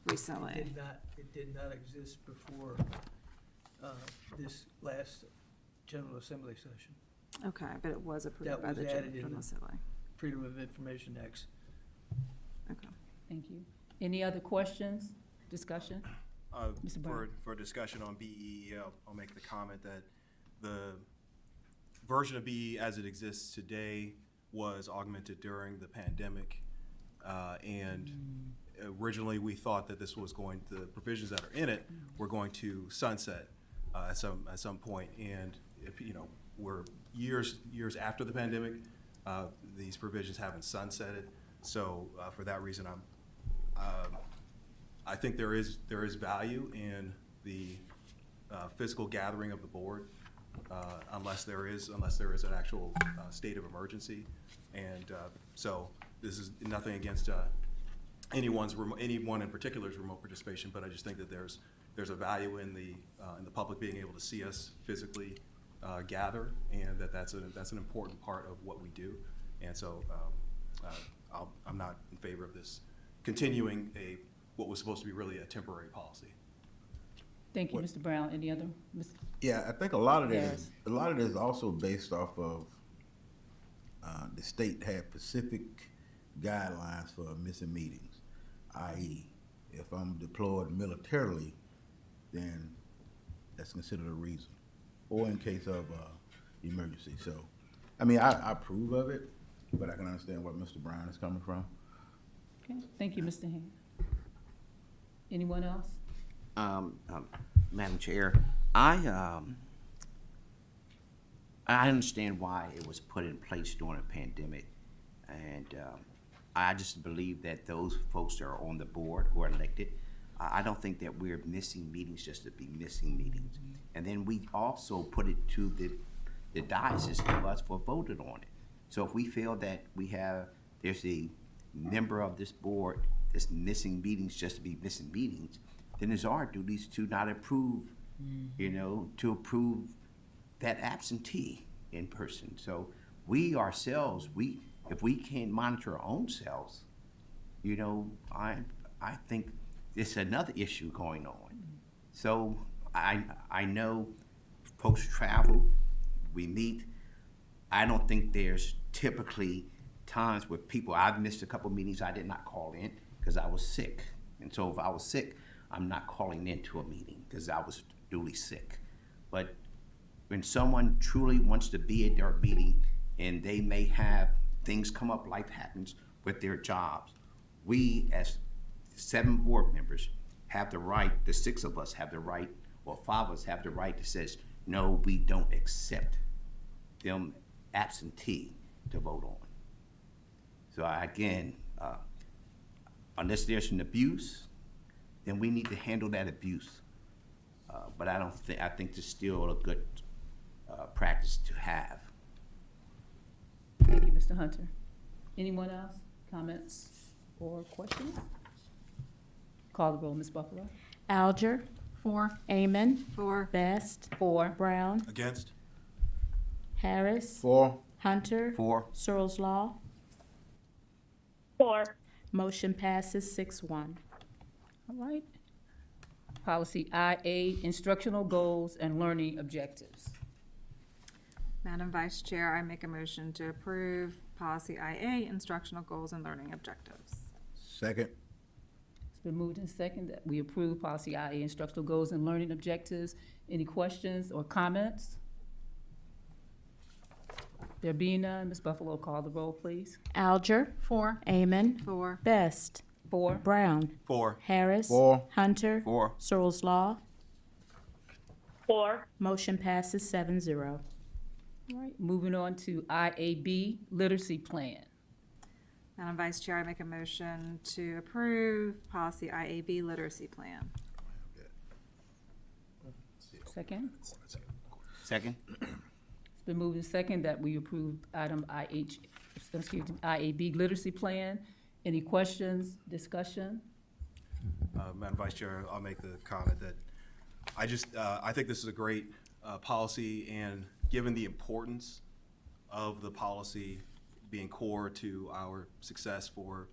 recently? It did not exist before this last General Assembly session. Okay, but it was approved That by was the added General in the Assembly. Freedom of Information Act. Okay. Thank you. Any other questions, discussion? Mr. Brown. For discussion on BEE, I'll make the comment that the version of BEE as it exists today was augmented during the pandemic. And originally we thought that this was the provisions that are in it were going to sunset at some point. And if, we're years after the pandemic, these provisions haven't sunsetted. So for that reason, I think there is value in the physical gathering of the board, unless there is an actual state of emergency. And so this is nothing against anyone in particular's remote participation, but I just think that there's a value in the public being able to see us physically gather, and that's an important part of what we do. And so I'm not in favor of this continuing what was supposed to be really a temporary policy. Thank you, Mr. Brown. Any other? Yeah, I think a lot of Yes. this is also based off of the state had specific guidelines for missing meetings, i.e., if I'm deployed militarily, then that's considered a reason, or in case of emergency. So, I mean, I approve of it, but I can understand where Mr. Brown is coming from. Okay, thank you, Mr. Hand. Anyone else? Madam Chair, I understand why it was put in place during a pandemic, and I just believe that those folks that are on the board who are elected, I don't think that we're missing meetings just to be missing meetings. And then we also put it to the diocese of us for voted on it. So if we feel that there's a member of this board that's missing meetings just to be missing meetings, then it's our duties to not approve, to approve that absentee in person. So we ourselves, if we can't monitor our own selves, I think it's another issue going on. So I know folks travel, we meet. I don't think there's typically times where I've missed a couple meetings I did not call in because I was sick. And so if I was sick, I'm not calling into a meeting because I was duly sick. But when someone truly wants to be at their meeting and they may have things come up, life happens with their jobs, we as 7 board members have the right, the 6 of us have the right, or 5 of us have the right that says, no, we don't accept them absentee to vote on. So again, unless there's an abuse, then we need to handle that abuse. But I think it's still a good practice to have. Thank you, Mr. Hunter. Anyone else? Comments or questions? Call the roll, Ms. Buffalo. Alger. 4. Amon. 4. Best. 4. Brown. Against? Harris. 4. Hunter. 4. Searles Law. 4. Motion passes 6-1. All right. Policy IA, instructional goals and learning objectives. Madam Vice Chair, I make a motion to approve policy IA, instructional goals and learning objectives. Second. It's been moved and seconded that we approve policy IA, instructional goals and learning objectives. Any questions or comments? There being none, Ms. Buffalo, call the roll, please. Alger. 4. Amon. 4. Best. 4. Brown. 4. Harris. 4. Hunter. 4. Searles Law. 4. Motion passes 7-0. All right, moving on to IAB, literacy plan. Madam Vice Chair, I make a motion to approve policy IAB literacy plan. Second. Second. It's been moved and seconded that we approve item IAB literacy plan. Any questions, discussion? Madam Vice Chair, I'll make the comment that I think this is a great policy, and given the importance of the policy being core to our success for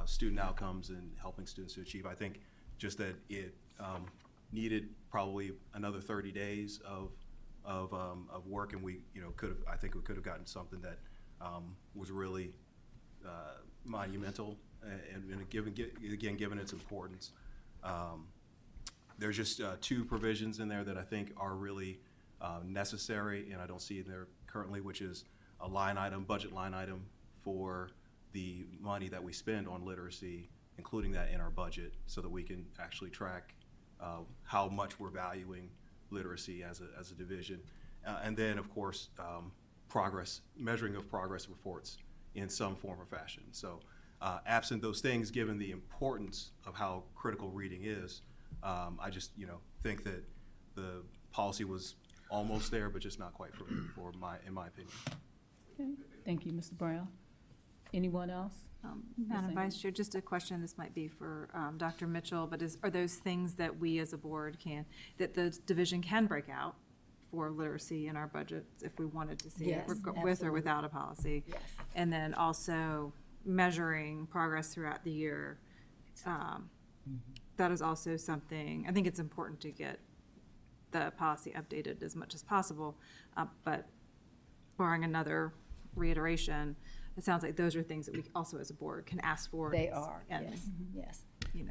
student outcomes and helping students to achieve, I think just that it needed probably another 30 days of work, and we I think we could have gotten something that was really monumental, and given its importance. There's just 2 provisions in there that I think are really necessary, and I don't see in there currently, which is a budget line item for the money that we spend on literacy, including that in our budget, so that we can actually track how much we're valuing literacy as a division. And then, of course, measuring of progress reports in some form or fashion. So absent those things, given the importance of how critical reading is, I just think that the policy was almost there, but just not quite in my opinion. Okay, thank you, Mr. Brown. Anyone else? Madam Vice Chair, just a question, this might be for Dr. Mitchell, but are those things that we as a board that the division can break out for literacy in our budgets if we wanted to see it, with or without a policy? Yes. And then also measuring progress throughout the year. That is also something, I think it's important to get the policy updated as much as possible, but barring another reiteration, it sounds like those are things that we also as a board can ask for. They are, and, yes.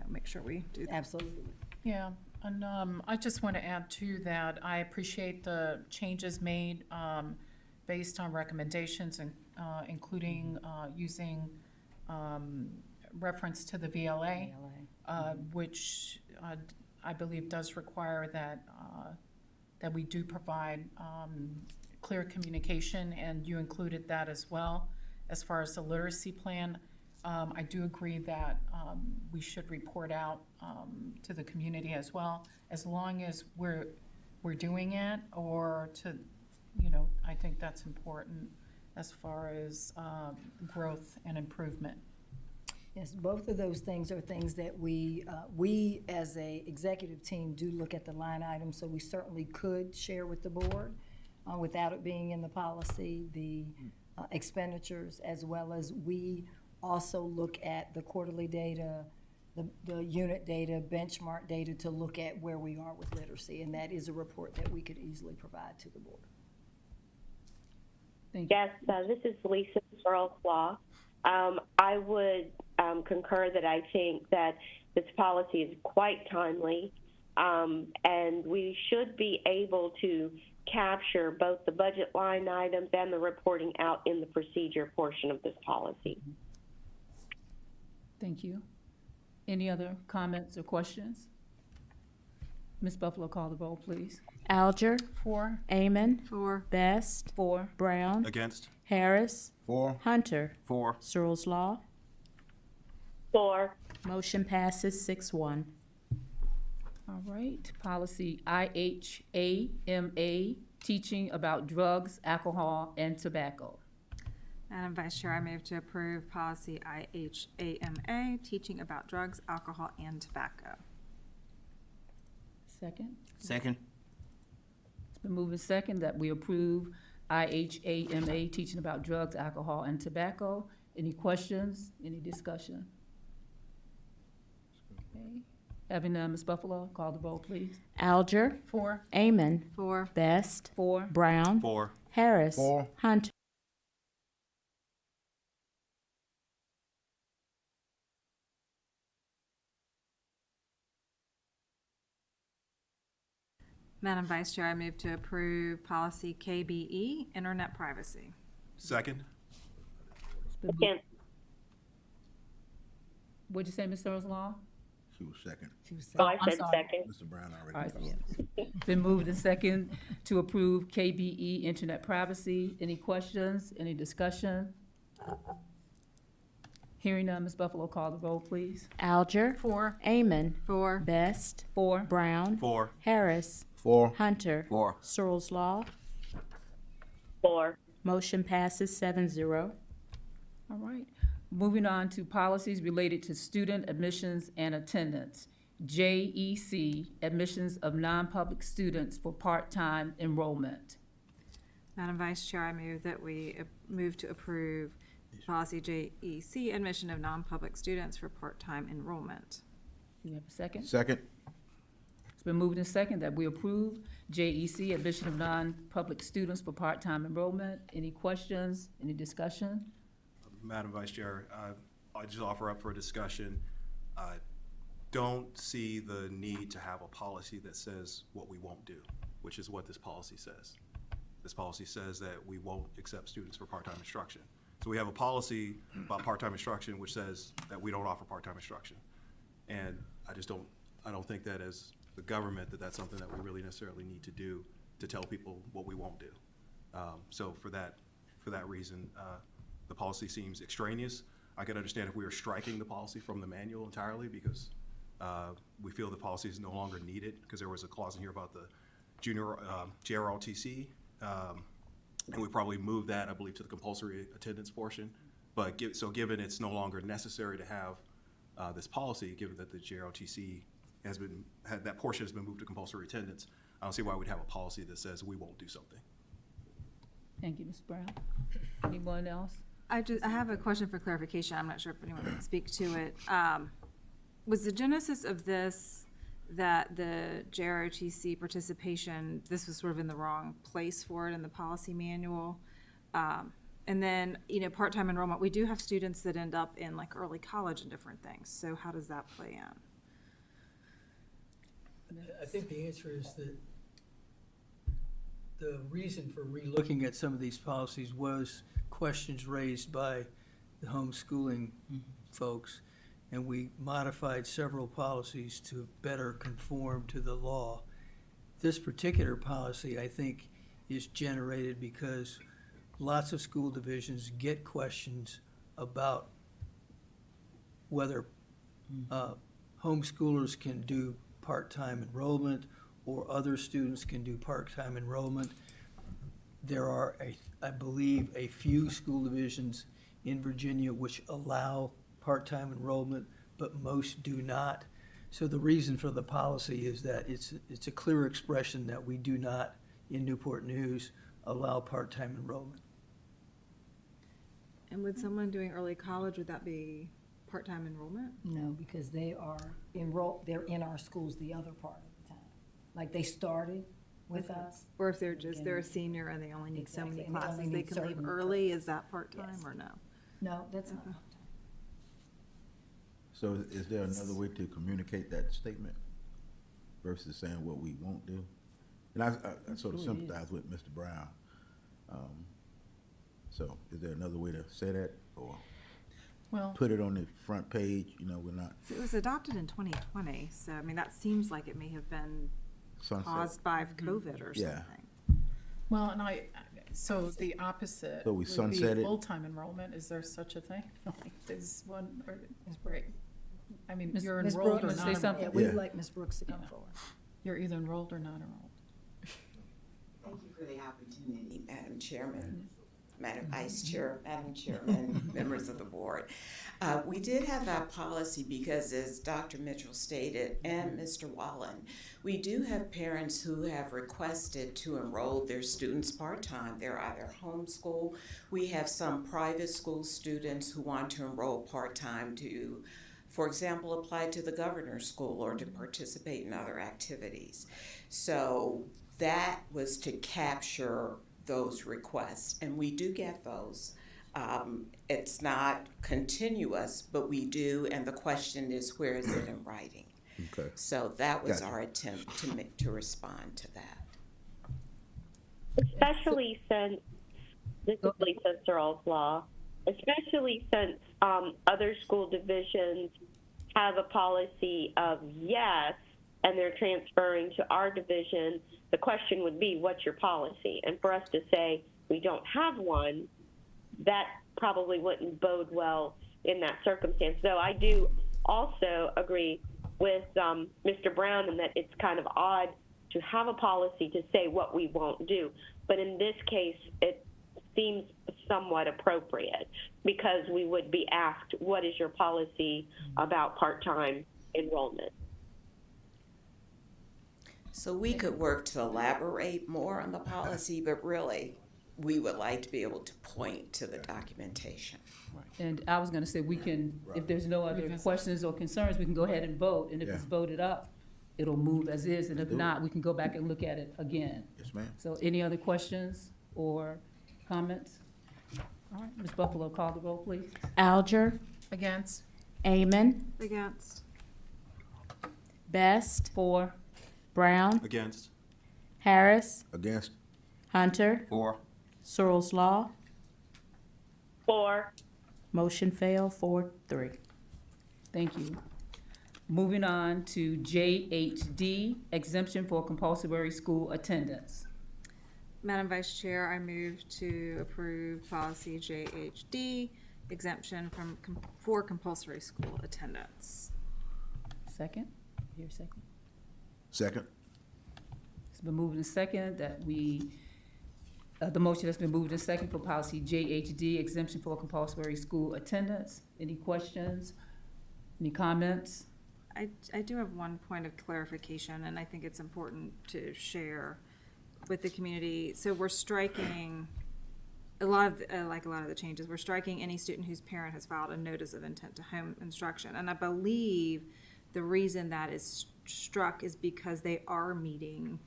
Make sure we do that. Absolutely. Yeah, and I just want to add to that, I appreciate the changes made based on recommendations, and including using reference to the VLA. Which I believe does require that we do provide clear communication, and you included that as well. As far as the literacy plan, I do agree that we should report out to the community as well, as long as we're doing it, or I think that's important as far as growth and improvement. Yes, both of those things are things that we as a executive team do look at the line items, so we certainly could share with the board without it being in the policy, the expenditures, as well as we also look at the quarterly data, the unit data, benchmark data to look at where we are with literacy, and that is a report that we could easily provide to the board. Thank you. Yes, this is Lisa Searles Law. I would concur that I think that this policy is quite timely, and we should be able to capture both the budget line items and the reporting out in the procedure portion of this policy. Thank you. Any other comments or questions? Ms. Buffalo, call the roll, please. Alger. 4. Amon. 4. Best. 4. Brown. Against? Harris. 4. Hunter. 4. Searles Law. 4. Motion passes 6-1. All right, policy IHAMA, teaching about drugs, alcohol, and tobacco. Madam Vice Chair, I move to approve policy IHAMA, teaching about drugs, alcohol, and tobacco. Second. Second. It's been moved and second that we approve IHAMA, teaching about drugs, alcohol, and tobacco. Any questions? Any discussion? Okay. Having none, Ms. Buffalo, call the roll, please. Alger. 4. Amon. 4. Best. 4. Brown. 4. Harris. 4. Hunter. Madam Vice Chair, I move to approve policy KBE, internet privacy. Second? Again. What'd you say, Ms. Searles Law? She was second. Oh, I I'm said sorry. second. Mr. Brown All already. right. Been moved and second to approve KBE, internet privacy. Any questions? Any discussion? Hearing none, Ms. Buffalo, call the roll, please. Alger. 4. Amon. 4. Best. 4. Brown. 4. Harris. 4. Hunter. 4. Searles Law. 4. Motion passes 7-0. All right. Moving on to policies related to student admissions and attendance. JEC, admissions of non-public students for part-time enrollment. Madam Vice Chair, I move that we move to approve policy JEC, admission of non-public students for part-time enrollment. You have a second? Second. It's been moved and second that we approve JEC, admission of non-public students for part-time enrollment. Any questions? Any discussion? Madam Vice Chair, I just offer up for discussion. I don't see the need to have a policy that says what we won't do, which is what this policy says. This policy says that we won't accept students for part-time instruction. So we have a policy about part-time instruction which says that we don't offer part-time instruction. And I don't think that as the government that's something that we really necessarily need to do to tell people what we won't do. So for that reason, the policy seems extraneous. I could understand if we were striking the policy from the manual entirely because we feel the policy is no longer needed because there was a clause in here about the junior JROTC, and we probably moved that, I believe, to the compulsory attendance portion. But given it's no longer necessary to have this policy, given that the JROTC that portion has been moved to compulsory attendance, I don't see why we'd have a policy that says we won't do something. Thank you, Ms. Brown. Anyone else? I have a question for clarification. I'm not sure if anyone can speak to it. Was the genesis of this that the JROTC participation, this was sort of in the wrong place for it in the policy manual? And then, part-time enrollment, we do have students that end up in like early college and different things. So how does that play in? I think the answer is that the reason for relooking at some of these policies was questions raised by the homeschooling folks, and we modified several policies to better conform to the law. This particular policy, I think, is generated because lots of school divisions get questions about whether homeschoolers can do part-time enrollment or other students can do part-time enrollment. There are, I believe, a few school divisions in Virginia which allow part-time enrollment, but most do not. So the reason for the policy is that it's a clear expression that we do not, in Newport News, allow part-time enrollment. And with someone doing early college, would that be part-time enrollment? No, because they are enrolled, they're in our schools the other part of the time. Like they started with us. Or if they're a senior and they only need so many Exactly, and they classes, only they need can leave certain early, is that part-time Yes. or no? No, that's not. So is there another way to communicate that statement versus saying what we won't do? And I sort of sympathize with Mr. Brown. So is there another way to say that, or Well, put it on the front page? You know, we're not So it was adopted in 2020, so I mean, that seems like it may have been sunset. caused by COVID or Yeah. something. well, and so the opposite So we would sunset be it? full-time enrollment. Is there such a thing? Like, is one, or is break? I mean, Ms. you're Ms. enrolled or Brooks, not say enrolled. something. Yeah, we'd Yeah. like Ms. Brooks to come forward. You're either enrolled or not enrolled. Thank you for the opportunity, Madam Chairman, Madam Vice Chair, Madam Chairman, members of the board. We did have that policy because, as Dr. Mitchell stated and Mr. Wallen, we do have parents who have requested to enroll their students part-time. They're either homeschool. We have some private school students who want to enroll part-time to, for example, apply to the governor's school or to participate in other activities. So that was to capture those requests, and we do get those. It's not continuous, but we do, and the question is, where is it in writing? Okay. So that was Gotcha. our attempt to respond to that. Especially since, this is Lisa Searles Law, especially since other school divisions have a policy of yes, and they're transferring to our division, the question would be, what's your policy? And for us to say we don't have one, that probably wouldn't bode well in that circumstance. Though I do also agree with Mr. Brown in that it's kind of odd to have a policy to say what we won't do. But in this case, it seems somewhat appropriate because we would be asked, what is your policy about part-time enrollment? So we could work to elaborate more on the policy, but really, we would like to be able to point to the documentation. And I was gonna say, we can, if there's no other questions or concerns, we can go ahead and vote, and if it's Yeah. voted up, it'll move as is, and if Do it. not, we can go back and look at it again. Yes, ma'am. So any other questions or comments? All right, Ms. Buffalo, call the roll, please. Alger, Against? Amon, Against. Best, For. Brown, Against? Harris, Against? Hunter, For. Searles Law. For. Motion failed, 4-3. Thank you. Moving on to JHD, exemption for compulsory school attendance. Madam Vice Chair, I move to approve policy JHD, exemption for compulsory school attendance. Second? Here, second. Second? It's been moved and second that the motion has been moved and second for policy JHD, exemption for compulsory school attendance. Any questions? Any comments? I do have one point of clarification, and I think it's important to share with the community. So we're striking a lot of the changes. We're striking any student whose parent has filed a notice of intent to home instruction. And I believe the reason that is struck is because they are meeting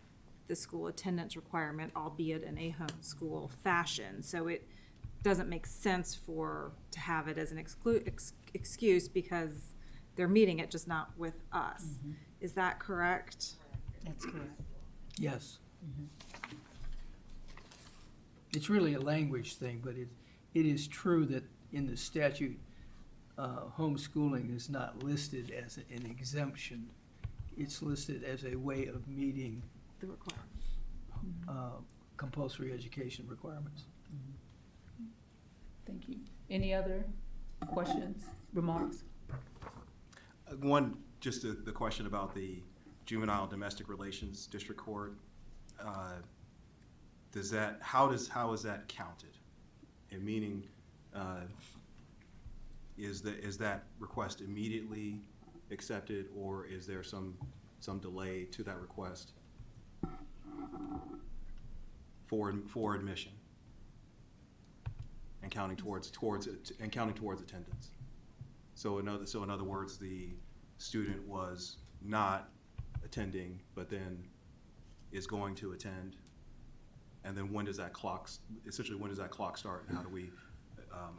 the school attendance requirement, albeit in a homeschool fashion. So it doesn't make sense to have it as an excuse because they're meeting it, just not with us. Is that correct? That's correct. Yes. It's really a language thing, but it is true that in the statute, homeschooling is not listed as an exemption. It's listed as a way of meeting The requirement. Compulsory education requirements. Thank you. Any other questions, remarks? One, just the question about the Juvenile Domestic Relations District Court. How is that counted? And meaning, is that request immediately accepted, or is there some delay to that request for admission and counting towards attendance? So in other words, the student was not attending, but then is going to attend, and then when does that clock start, and how do we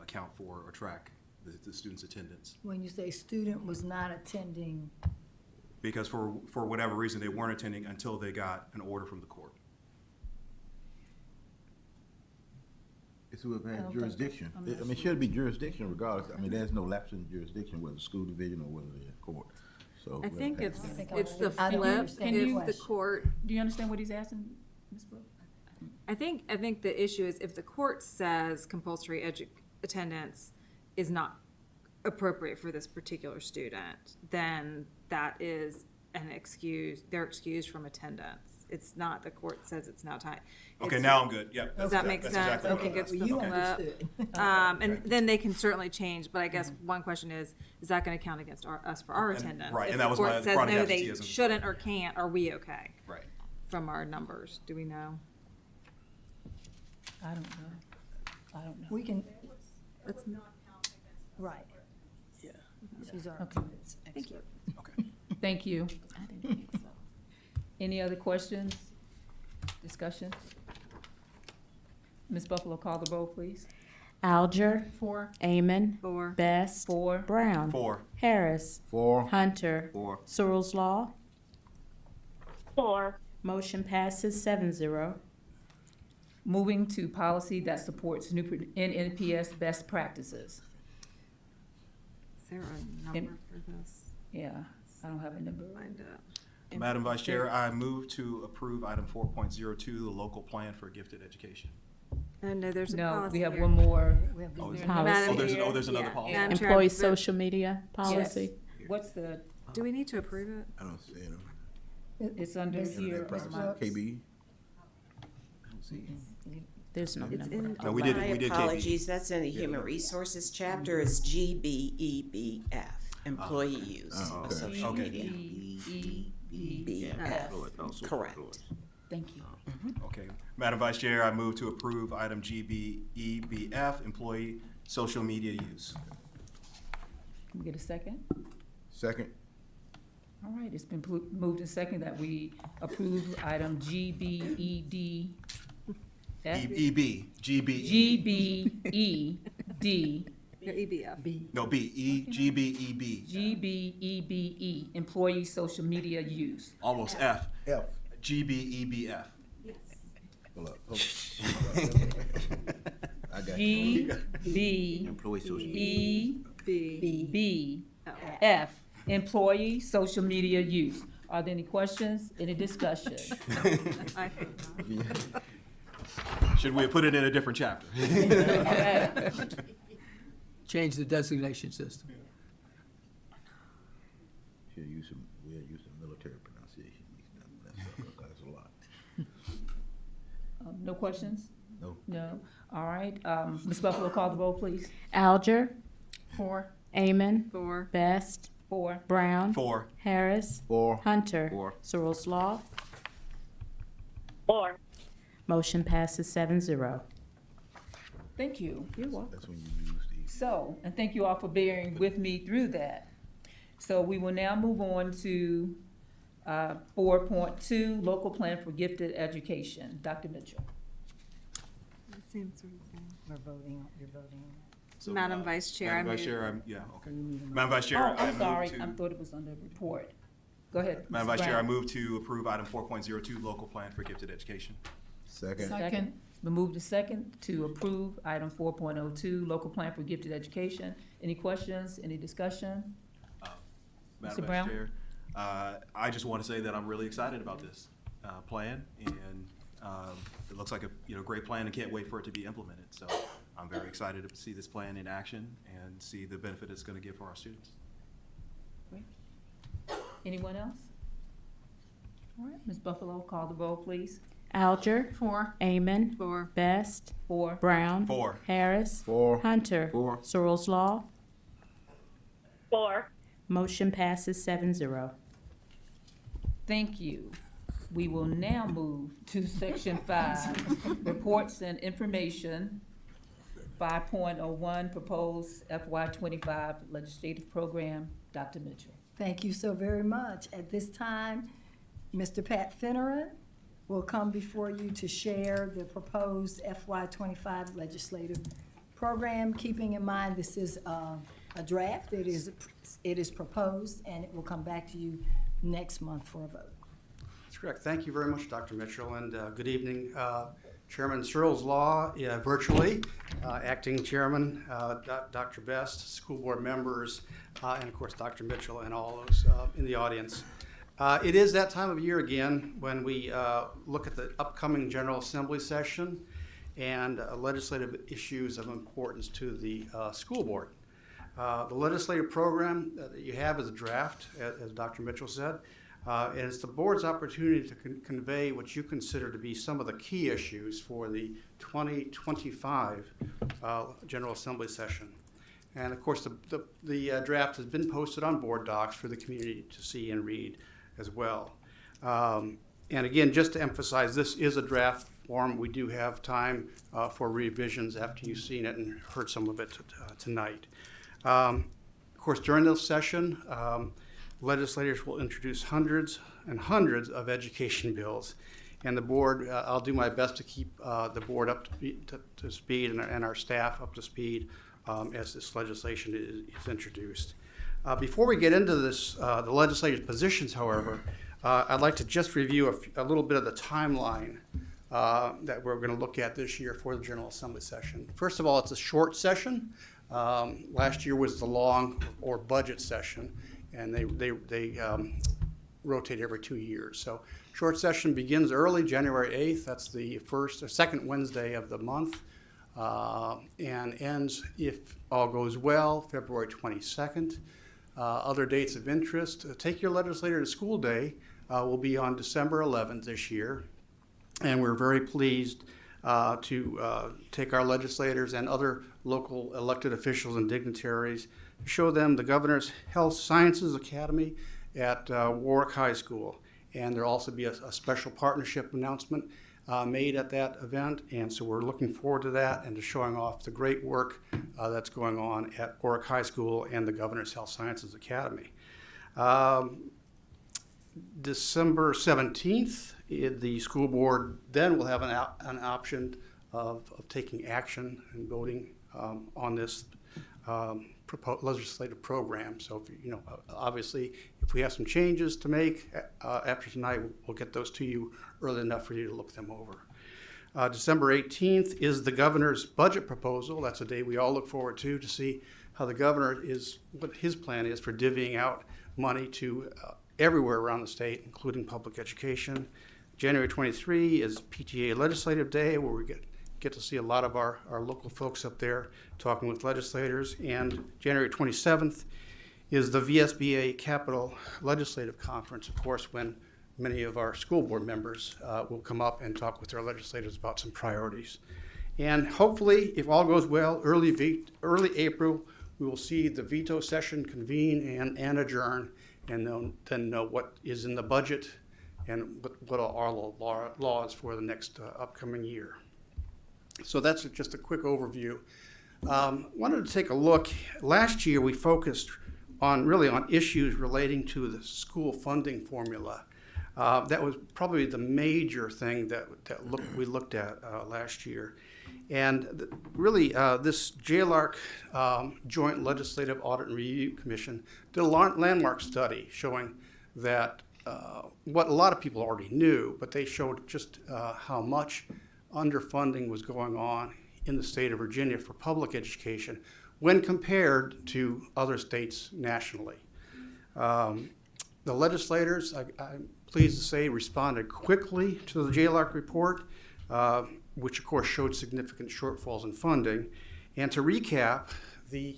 account for or track the student's attendance. When you say student was not attending, Because for whatever reason, they weren't attending until they got an order from the court. It's who have had jurisdiction. I mean, it should be jurisdiction regardless. I mean, there's no lapse in jurisdiction, whether school division or whether they're in court. So I think it's I the don't flip, understand if the the question. court, Do you understand what he's asking, Ms. Brooks? I think the issue is if the court says compulsory attendance is not appropriate for this particular student, then that is an excuse, they're excused from attendance. It's not, the court says it's now time. Okay, now I'm good. Yep. Does that make sense? Exactly I think it's the you flip. understood. And then they can certainly change, but I guess one question is that gonna count against us for our attendance? right, If and the that was court my says chronic no, they absenteeism. shouldn't or can't, are we okay? Right. From our numbers, do we know? I don't know. We can, Let's, right. Yeah. She's our Okay. thank you. Thank you. Any other questions, discussion? Ms. Buffalo, call the roll, please. Alger. 4. Amon. 4. Best. 4. Brown. 4. Harris. 4. Hunter. 4. Searles Law. 4. Motion passes 7-0. Moving to policy that supports NNPS best practices. Is there a number for this? Yeah, I don't have a number. Find it. Madam Vice Chair, I move to approve item 4.02, the local plan for gifted education. No, there's a No, policy we have here. one more. Oh, is Policy. there's another Yeah. policy? Madam Chair, Employee but- social media policy. What's the, Do we need to approve it? I don't see them. it's under here. KB. There's no It's number. in. No, we did My KB. apologies, that's in the Human Resources chapter, it's GBEBF, employee use of okay. social Okay. media. BF, correct. Thank you. Okay. Madam Vice Chair, I move to approve item GBEBF, employee social media use. Can we get a second? Second. All right, it's been moved and second that we approve item GBED. EB, GB. GBED. EBF. No, B, GBEB. GBEBE, employee social media use. Almost F. F. GBEBF. Hold up. Hold up. I got you. Employee social GBEBF, employee social media use. Are there any questions, any discussion? I think not. Should we have put it in a different chapter? Change the designation system. We'll use some military pronunciation. That's a lot. No questions? No. No? All right, Ms. Buffalo, call the roll, please. Alger. 4. Amon. 4. Best. 4. Brown. 4. Harris. 4. Hunter. 4. Searles Law. 4. Motion passes 7-0. Thank you. You're welcome. That's when you use these. So, and thank you all for bearing with me through that. So we will now move on to 4.2, local plan for gifted education. Dr. Mitchell. Seems sort of thing. We're voting, you're voting. So, Madam Vice Chair, Madam I Vice move- Chair, yeah, okay. Madam Vice Chair, Oh, I I'm move sorry, to. I thought it was under report. Go ahead. Madam Mrs. Vice Chair, I Brown. move to approve item 4.02, local plan for gifted education. Second. Second. It's been moved to second to approve item 4.02, local plan for gifted education. Any questions, any discussion? Madam Mr. Brown? Vice Chair, I just want to say that I'm really excited about this plan, and it looks like a great plan, and can't wait for it to be implemented. So I'm very excited to see this plan in action and see the benefit it's going to give for our students. Anyone else? All right, Ms. Buffalo, call the roll, please. Alger. 4. Amon. 4. Best. 4. Brown. 4. Harris. 4. Hunter. 4. Searles Law. 4. Motion passes 7-0. Thank you. We will now move to section 5, reports and information. 5.01, proposed FY25 legislative program. Dr. Mitchell. Thank you so very much. At this time, Mr. Pat Finneran will come before you to share the proposed FY25 legislative program, keeping in mind this is a draft. It is proposed, and it will come back to you next month for a vote. That's correct. Thank you very much, Dr. Mitchell, and good evening. Chairman Searles Law, virtually, Acting Chairman Dr. Best, school board members, and of course Dr. Mitchell and all those in the audience. It is that time of year again when we look at the upcoming General Assembly session and legislative issues of importance to the school board. The legislative program that you have is a draft, as Dr. Mitchell said. And it's the board's opportunity to convey what you consider to be some of the key issues for the 2025 General Assembly session. And of course, the draft has been posted on board docs for the community to see and read as well. And again, just to emphasize, this is a draft form. We do have time for revisions after you've seen it and heard some of it tonight. Of course, during this session, legislators will introduce hundreds and hundreds of education bills. And the board, I'll do my best to keep the board up to speed and our staff up to speed as this legislation is introduced. Before we get into this, the legislative positions, however, I'd like to just review a little bit of the timeline that we're going to look at this year for the General Assembly session. First of all, it's a short session. Last year was the long or budget session, and they rotate every 2 years. So short session begins early, January 8th. That's the first or second Wednesday of the month, and ends, if all goes well, February 22nd. Other dates of interest: Take Your Legislator to School Day will be on December 11th this year, and we're very pleased to take our legislators and other local elected officials and dignitaries to show them the Governor's Health Sciences Academy at Warwick High School. And there'll also be a special partnership announcement made at that event, and so we're looking forward to that and to showing off the great work that's going on at Warwick High School and the Governor's Health Sciences Academy. December 17th, the school board then will have an option of taking action and voting on this legislative program. So, obviously, if we have some changes to make after tonight, we'll get those to you early enough for you to look them over. December 18th is the governor's budget proposal. That's a day we all look forward to see how the governor what his plan is for divvying out money to everywhere around the state, including public education. January 23 is PTA Legislative Day, where we get to see a lot of our local folks up there talking with legislators. And January 27th is the VSBA Capital Legislative Conference, of course, when many of our school board members will come up and talk with their legislators about some priorities. And hopefully, if all goes well, early April, we will see the veto session convene and adjourn, and then know what is in the budget and what are our laws for the next upcoming year. So that's just a quick overview. Wanted to take a look. Last year we focused on issues relating to the school funding formula. That was probably the major thing that we looked at last year. And really, this JLARC Joint Legislative Audit and Review Commission did a landmark study showing that what a lot of people already knew, but they showed just how much underfunding was going on in the state of Virginia for public education when compared to other states nationally. The legislators, I'm pleased to say, responded quickly to the JLARC report, which of course showed significant shortfalls in funding. And to recap, the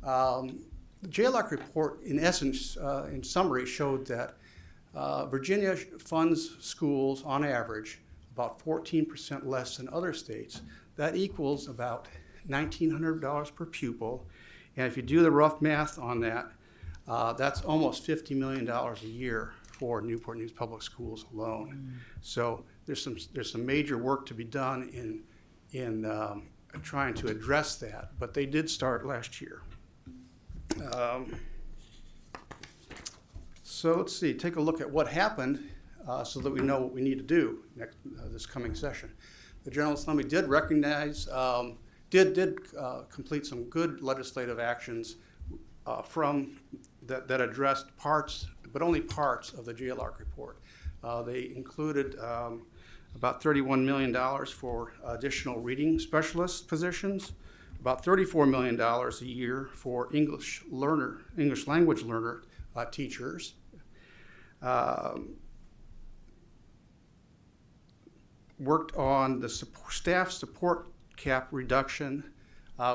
JLARC report, in essence, in summary, showed that Virginia funds schools on average about 14% less than other states. That equals about $1,900 per pupil. And if you do the rough math on that, that's almost $50 million a year for Newport News Public Schools alone. So there's some major work to be done in trying to address that, but they did start last year. So let's see, take a look at what happened so that we know what we need to do this coming session. The General Assembly did recognize did complete some good legislative actions that addressed parts, but only parts of the JLARC report. They included about $31 million for additional reading specialist positions, about $34 million a year for English language learner teachers. Worked on the staff support cap reduction,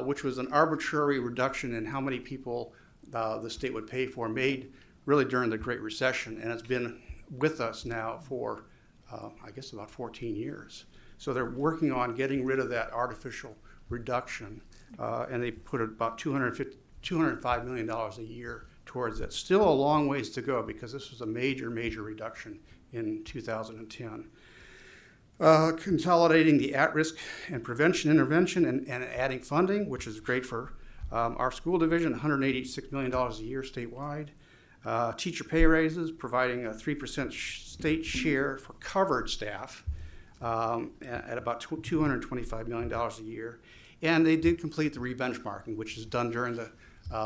which was an arbitrary reduction in how many people the state would pay for, made really during the Great Recession, and it's been with us now for, I guess, about 14 years. So they're working on getting rid of that artificial reduction, and they put about $205 million a year towards it. Still a long ways to go because this was a major, major reduction in 2010. Consolidating the at-risk and prevention intervention and adding funding, which is great for our school division, $186 million a year statewide. Teacher pay raises, providing a 3% state share for covered staff at about $225 million a year. And they did complete the re-benchmarking, which is done during the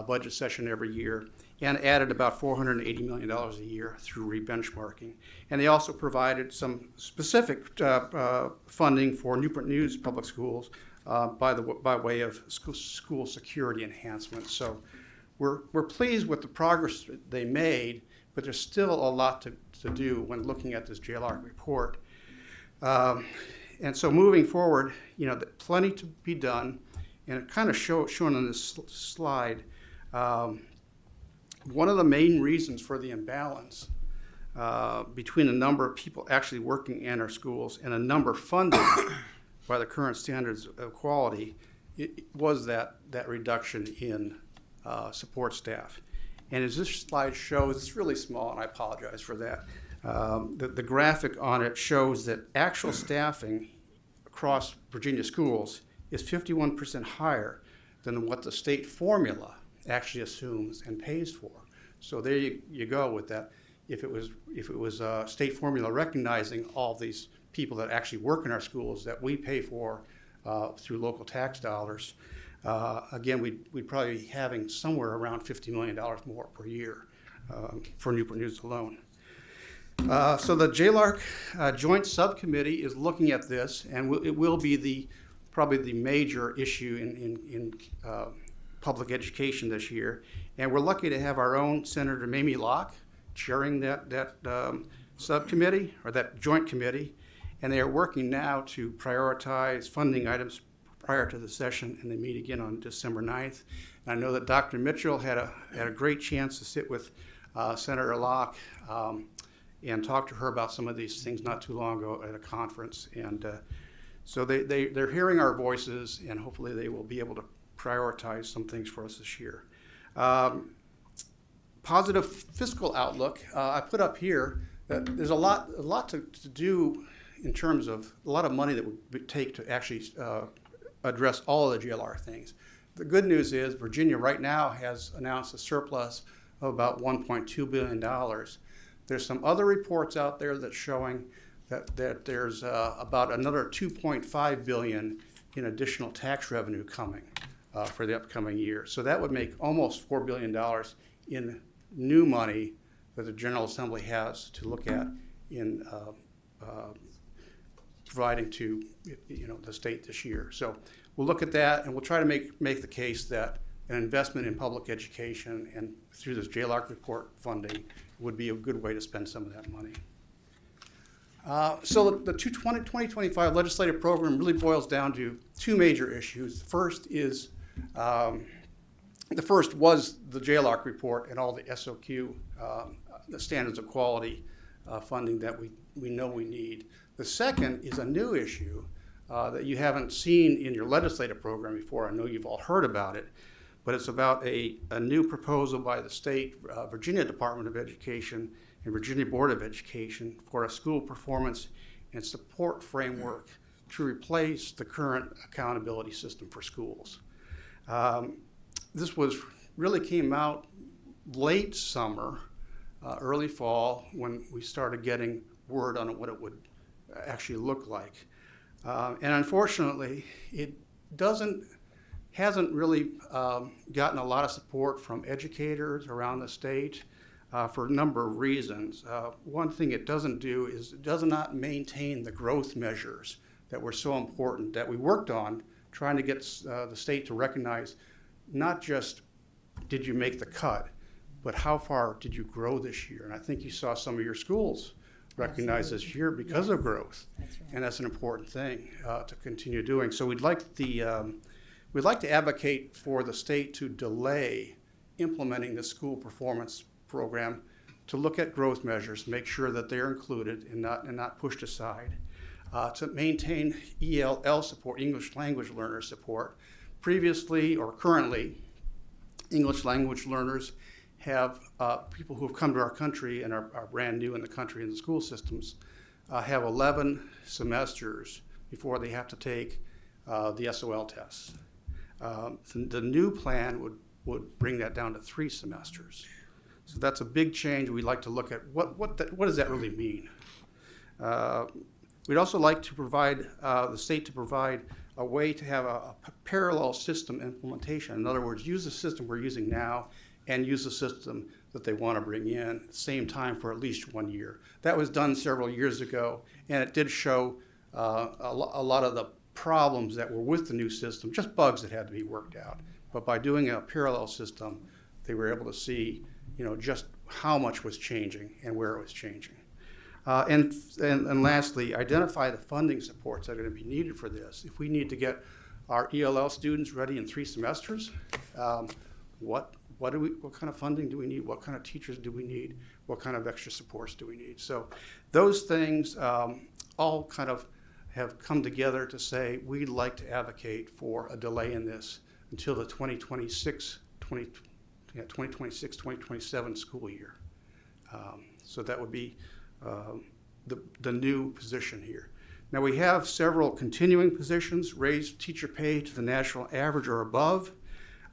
budget session every year, and added about $480 million a year through re-benchmarking. And they also provided some specific funding for Newport News Public Schools by way of school security enhancements. So we're pleased with the progress they made, but there's still a lot to do when looking at this JLARC report. And so moving forward, plenty to be done, and it kind of shown on this slide. One of the main reasons for the imbalance between the number of people actually working in our schools and the number funded by the current standards of quality was that reduction in support staff. And as this slide shows, it's really small, and I apologize for that. The graphic on it shows that actual staffing across Virginia schools is 51% higher than what the state formula actually assumes and pays for. So there you go with that. If it was a state formula recognizing all these people that actually work in our schools that we pay for through local tax dollars, again, we'd probably be having somewhere around $50 million more per year for Newport News alone. So the JLARC Joint Subcommittee is looking at this, and it will be probably the major issue in public education this year. And we're lucky to have our own Senator Mamie Locke chairing that subcommittee, or that joint committee. And they are working now to prioritize funding items prior to the session, and they meet again on December 9th. And I know that Dr. Mitchell had a great chance to sit with Senator Locke and talk to her about some of these things not too long ago at a conference. And so they're hearing our voices, and hopefully they will be able to prioritize some things for us this year. Positive fiscal outlook. I put up here that there's a lot to do in terms of a lot of money that would take to actually address all of the JLR things. The good news is Virginia right now has announced a surplus of about $1.2 billion. There's some other reports out there that's showing that there's about another $2.5 billion in additional tax revenue coming for the upcoming year. So that would make almost $4 billion in new money that the General Assembly has to look at in providing to the state this year. So we'll look at that, and we'll try to make the case that an investment in public education and through this JLARC report funding would be a good way to spend some of that money. So the 2025 legislative program really boils down to two major issues. The first was the JLARC report and all the SOQ, the standards of quality funding that we know we need. The second is a new issue that you haven't seen in your legislative program before. I know you've all heard about it, but it's about a new proposal by the state Virginia Department of Education and Virginia Board of Education for a school performance and support framework to replace the current accountability system for schools. This really came out late summer, early fall, when we started getting word on what it would actually look like. And unfortunately, it doesn't hasn't really gotten a lot of support from educators around the state for a number of reasons. One thing it doesn't do is it does not maintain the growth measures that were so important that we worked on trying to get the state to recognize not just did you make the cut, but how far did you grow this year? And I think you saw some of your schools recognize this year because of growth. That's right. And that's an important thing to continue doing. So we'd like to advocate for the state to delay implementing the school performance program to look at growth measures, make sure that they're included and not pushed aside. To maintain ELL support, English language learner support. Previously or currently, English language learners have people who have come to our country and are brand new in the country and the school systems have 11 semesters before they have to take the SOL tests. The new plan would bring that down to 3 semesters. So that's a big change. We'd like to look at what does that really mean. We'd also like to provide the state to provide a way to have a parallel system implementation. In other words, use the system we're using now and use the system that they want to bring in at the same time for at least 1 year. That was done several years ago, and it did show a lot of the problems that were with the new system, just bugs that had to be worked out. But by doing a parallel system, they were able to see, just how much was changing and where it was changing. And lastly, identify the funding supports that are going to be needed for this. If we need to get our ELL students ready in 3 semesters, what kind of funding do we need? What kind of teachers do we need? What kind of extra supports do we need? So those things all kind of have come together to say we'd like to advocate for a delay in this until the 2026-2027 school year. So that would be the new position here. Now we have several continuing positions, raise teacher pay to the national average or above.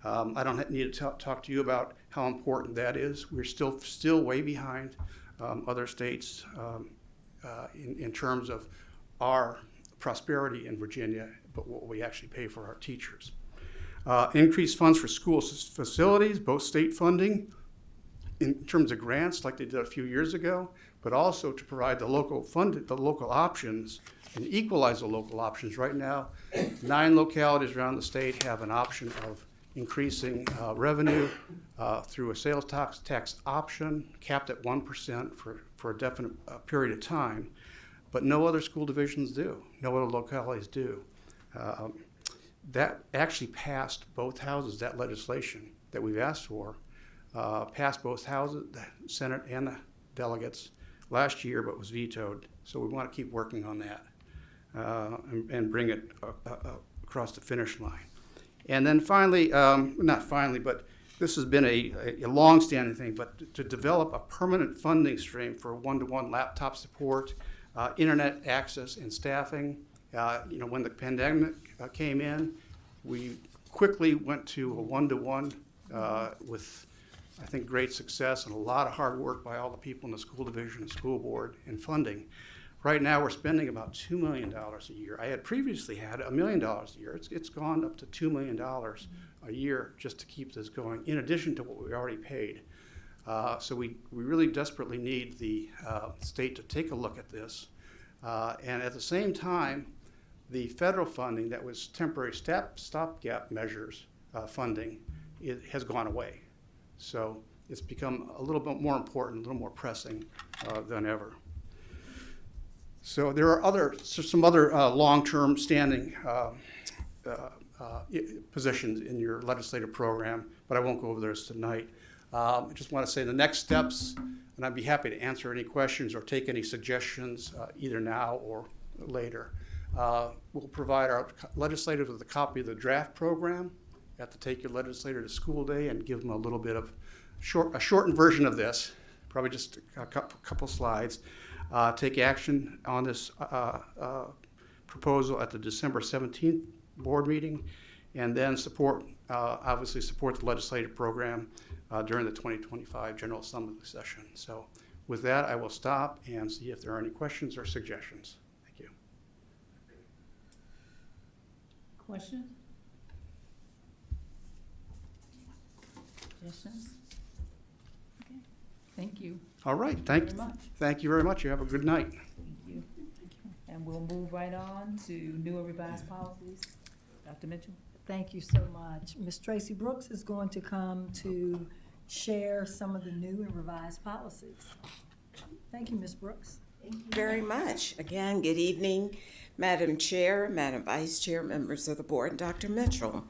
I don't need to talk to you about how important that is. We're still way behind other states in terms of our prosperity in Virginia, but what we actually pay for our teachers. Increased funds for school facilities, both state funding in terms of grants like they did a few years ago, but also to provide the local options and equalize the local options. Right now, 9 localities around the state have an option of increasing revenue through a sales tax option capped at 1% for a definite period of time, but no other school divisions do, no other localities do. That actually passed both houses, that legislation that we've asked for, passed both houses, the Senate and the delegates last year, but was vetoed. So we want to keep working on that and bring it across the finish line. And then finally, not finally, but this has been a long-standing thing, but to develop a permanent funding stream for one-to-one laptop support, internet access and staffing. When the pandemic came in, we quickly went to a one-to-one with, I think, great success and a lot of hard work by all the people in the school division and school board and funding. Right now, we're spending about $2 million a year. I had previously had $1 million a year. It's gone up to $2 million a year just to keep this going, in addition to what we already paid. So we really desperately need the state to take a look at this. And at the same time, the federal funding that was temporary stopgap measures funding, it has gone away. So it's become a little bit more important, a little more pressing than ever. So there are some other long-term standing positions in your legislative program, but I won't go over those tonight. I just want to say the next steps, and I'd be happy to answer any questions or take any suggestions either now or later. We'll provide our legislators with a copy of the draft program. You have to take your legislator to school day and give them a little bit of a shortened version of this, probably just a couple slides. Take action on this proposal at the December 17th board meeting, and then obviously support the legislative program during the 2025 General Assembly session. So with that, I will stop and see if there are any questions or suggestions. Thank you. Questions? suggestions? Okay, thank you. All right, Very thank you very much. You have a good night. Thank you. And we'll move right on to new and revised policies. Dr. Mitchell? Thank you so much. Ms. Tracy Brooks is going to come to share some of the new and revised policies. Thank you, Ms. Brooks. Thank you very much. Again, good evening, Madam Chair, Madam Vice Chair, members of the board, and Dr. Mitchell.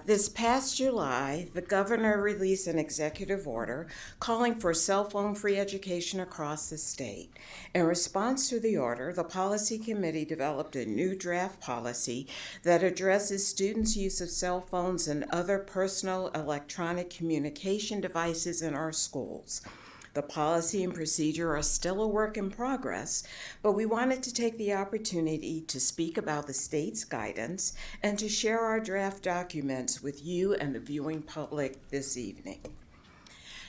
This past July, the governor released an executive order calling for cell phone-free education across the state. In response to the order, the policy committee developed a new draft policy that addresses students' use of cell phones and other personal electronic communication devices in our schools. The policy and procedure are still a work in progress, but we wanted to take the opportunity to speak about the state's guidance and to share our draft documents with you and the viewing public this evening.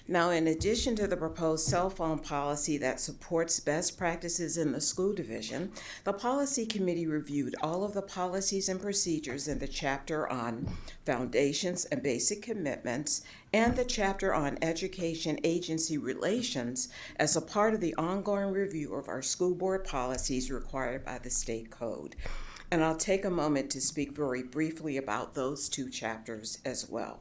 Now, in addition to the proposed cell phone policy that supports best practices in the school division, the policy committee reviewed all of the policies and procedures in the chapter on foundations and basic commitments and the chapter on education agency relations as a part of the ongoing review of our school board policies required by the state code. And I'll take a moment to speak very briefly about those two chapters as well.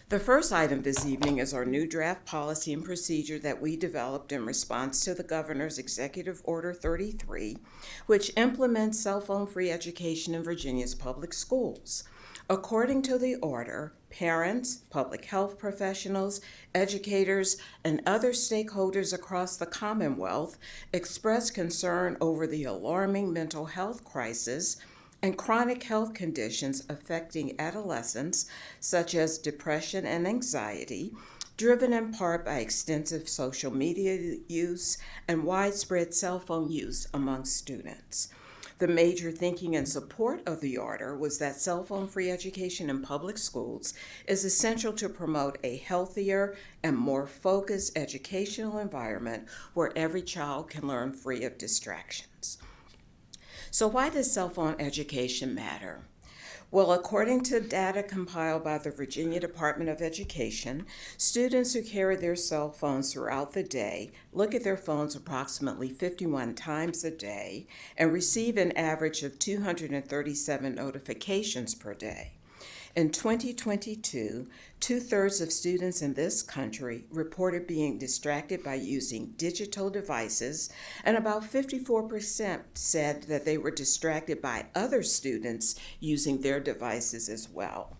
The first item this evening is our new draft policy and procedure that we developed in response to the Governor's Executive Order 33, which implements cell phone-free education in Virginia's public schools. According to the order, parents, public health professionals, educators, and other stakeholders across the Commonwealth expressed concern over the alarming mental health crisis and chronic health conditions affecting adolescents, such as depression and anxiety, driven in part by extensive social media use and widespread cell phone use among students. The major thinking and support of the order was that cell phone-free education in public schools is essential to promote a healthier and more focused educational environment where every child can learn free of distractions. So why does cell phone education matter? Well, according to data compiled by the Virginia Department of Education, students who carry their cell phones throughout the day look at their phones approximately 51 times a day and receive an average of 237 notifications per day. In 2022, 2/3 of students in this country reported being distracted by using digital devices, and about 54% said that they were distracted by other students using their devices as well.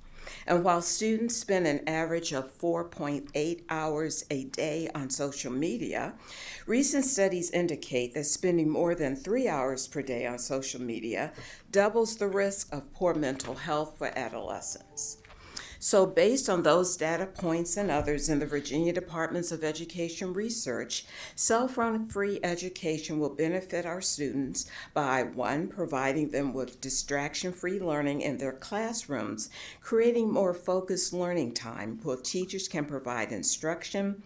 And while students spend an average of 4.8 hours a day on social media, recent studies indicate that spending more than 3 hours per day on social media doubles the risk of poor mental health for adolescents. So based on those data points and others in the Virginia Departments of Education research, cell phone-free education will benefit our students by, 1, providing them with distraction-free learning in their classrooms, creating more focused learning time where teachers can provide instruction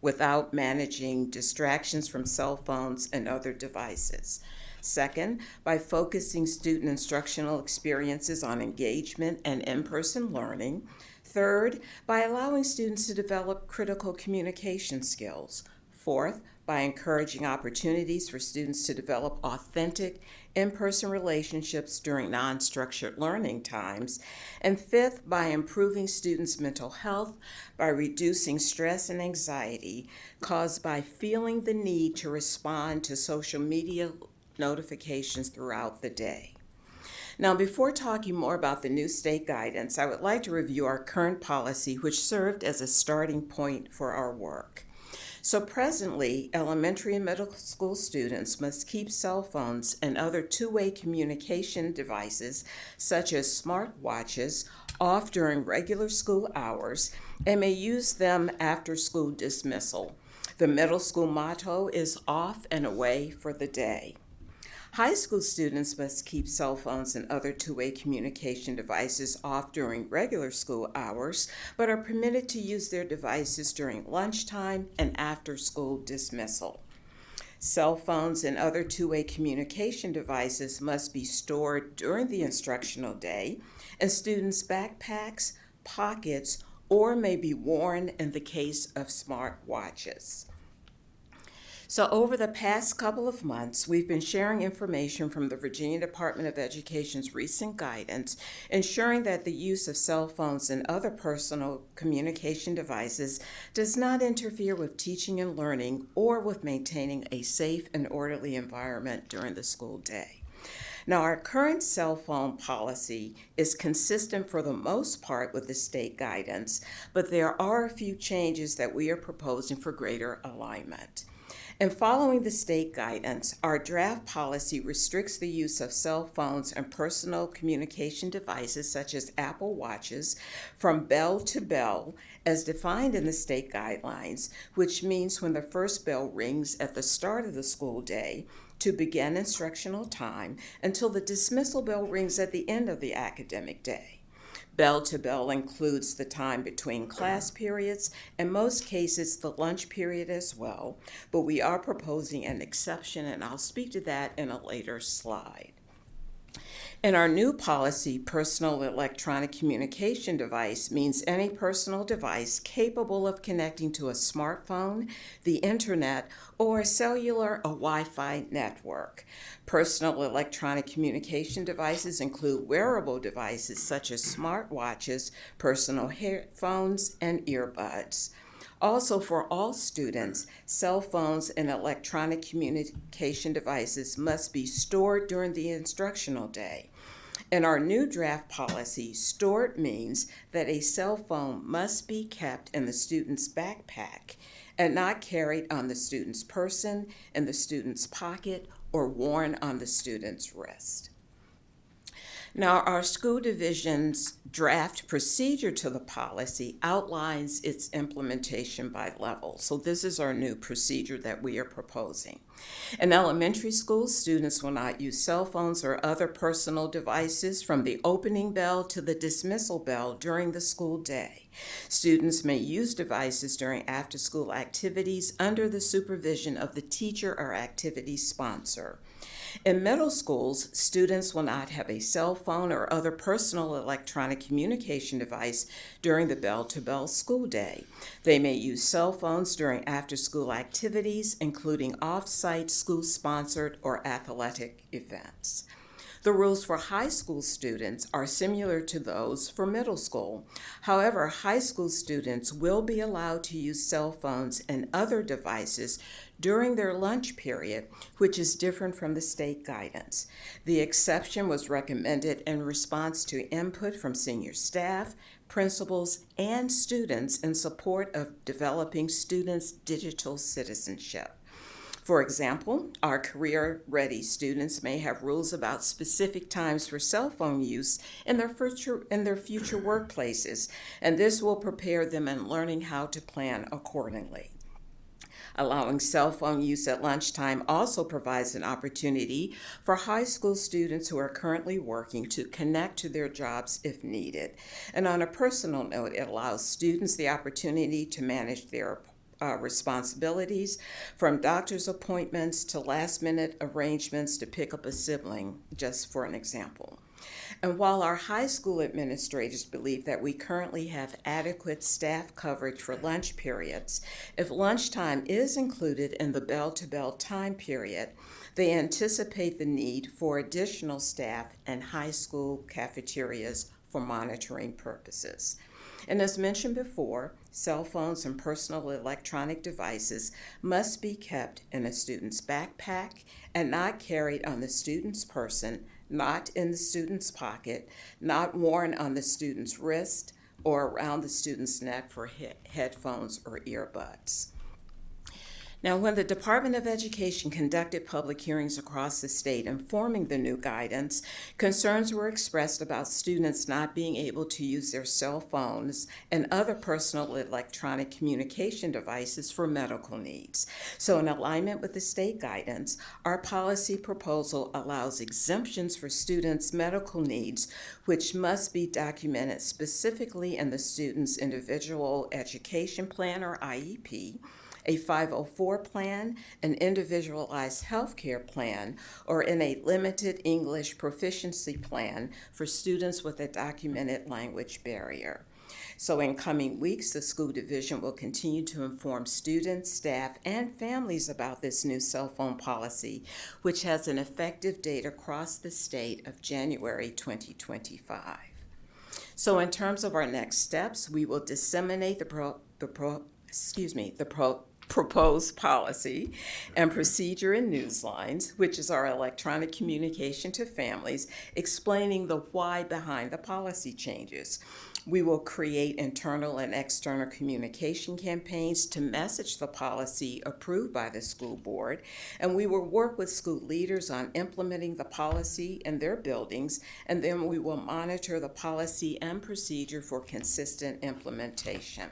without managing distractions from cell phones and other devices. Second, by focusing student instructional experiences on engagement and in-person learning. Third, by allowing students to develop critical communication skills. Fourth, by encouraging opportunities for students to develop authentic in-person relationships during non-structured learning times. And fifth, by improving students' mental health by reducing stress and anxiety caused by feeling the need to respond to social media notifications throughout the day. Now, before talking more about the new state guidance, I would like to review our current policy, which served as a starting point for our work. So presently, elementary and middle school students must keep cell phones and other two-way communication devices, such as smartwatches, off during regular school hours and may use them after school dismissal. The middle school motto is off and away for the day. High school students must keep cell phones and other two-way communication devices off during regular school hours, but are permitted to use their devices during lunchtime and after school dismissal. Cell phones and other two-way communication devices must be stored during the instructional day in students' backpacks, pockets, or may be worn in the case of smart watches. So over the past couple of months, we've been sharing information from the Virginia Department of Education's recent guidance, ensuring that the use of cell phones and other personal communication devices does not interfere with teaching and learning or with maintaining a safe and orderly environment during the school day. Now, our current cell phone policy is consistent for the most part with the state guidance, but there are a few changes that we are proposing for greater alignment. And following the state guidance, our draft policy restricts the use of cell phones and personal communication devices such as Apple Watches from bell to bell as defined in the state guidelines, which means when the first bell rings at the start of the school day to begin instructional time until the dismissal bell rings at the end of the academic day. Bell to bell includes the time between class periods, in most cases the lunch period as well, but we are proposing an exception, and I'll speak to that in a later slide. In our new policy, personal electronic communication device means any personal device capable of connecting to a smartphone, the internet, or a cellular or Wi-Fi network. Personal electronic communication devices include wearable devices such as smartwatches, personal headphones, and earbuds. Also, for all students, cell phones and electronic communication devices must be stored during the instructional day. In our new draft policy, stored means that a cell phone must be kept in the student's backpack and not carried on the student's person, in the student's pocket, or worn on the student's wrist. Now, our school division's draft procedure to the policy outlines its implementation by level. So this is our new procedure that we are proposing. In elementary school, students will not use cell phones or other personal devices from the opening bell to the dismissal bell during the school day. Students may use devices during after-school activities under the supervision of the teacher or activity sponsor. In middle schools, students will not have a cell phone or other personal electronic communication device during the bell-to-bell school day. They may use cell phones during after-school activities, including off-site school-sponsored or athletic events. The rules for high school students are similar to those for middle school. However, high school students will be allowed to use cell phones and other devices during their lunch period, which is different from the state guidance. The exception was recommended in response to input from senior staff, principals, and students in support of developing students' digital citizenship. For example, our career-ready students may have rules about specific times for cell phone use in their future workplaces, and this will prepare them in learning how to plan accordingly. Allowing cell phone use at lunchtime also provides an opportunity for high school students who are currently working to connect to their jobs if needed. And on a personal note, it allows students the opportunity to manage their responsibilities, from doctor's appointments to last-minute arrangements to pick up a sibling, just for an example. And while our high school administrators believe that we currently have adequate staff coverage for lunch periods, if lunchtime is included in the bell-to-bell time period, they anticipate the need for additional staff in high school cafeterias for monitoring purposes. And as mentioned before, cell phones and personal electronic devices must be kept in a student's backpack and not carried on the student's person, not in the student's pocket, not worn on the student's wrist or around the student's neck for headphones or earbuds. Now, when the Department of Education conducted public hearings across the state informing the new guidance, concerns were expressed about students not being able to use their cell phones and other personal electronic communication devices for medical needs. So in alignment with the state guidance, our policy proposal allows exemptions for students' medical needs, which must be documented specifically in the student's individual education plan or IEP, a 504 plan, an individualized health care plan, or in a limited English proficiency plan for students with a documented language barrier. So in coming weeks, the school division will continue to inform students, staff, and families about this new cell phone policy, which has an effective date across the state of January 2025. So in terms of our next steps, we will disseminate the proposed policy and procedure in Newslines, which is our electronic communication to families, explaining the why behind the policy changes. We will create internal and external communication campaigns to message the policy approved by the school board, and we will work with school leaders on implementing the policy in their buildings, and then we will monitor the policy and procedure for consistent implementation.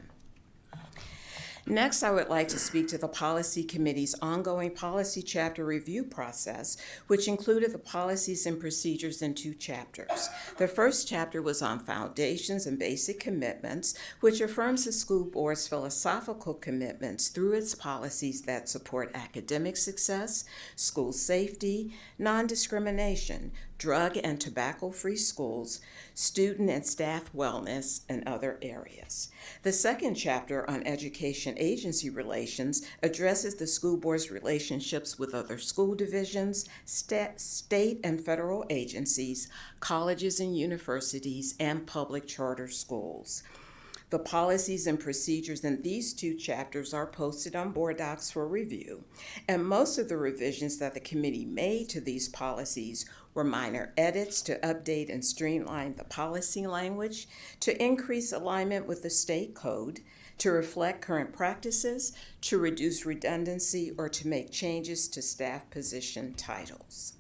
Next, I would like to speak to the Policy Committee's ongoing policy chapter review process, which included the policies and procedures in 2 chapters. The first chapter was on foundations and basic commitments, which affirms the school board's philosophical commitments through its policies that support academic success, school safety, non-discrimination, drug and tobacco-free schools, student and staff wellness, and other areas. The second chapter on education agency relations addresses the school board's relationships with other school divisions, state and federal agencies, colleges and universities, and public charter schools. The policies and procedures in these 2 chapters are posted on Board Docs for review, and most of the revisions that the committee made to these policies were minor edits to update and streamline the policy language, to increase alignment with the state code, to reflect current practices, to reduce redundancy, or to make changes to staff position titles.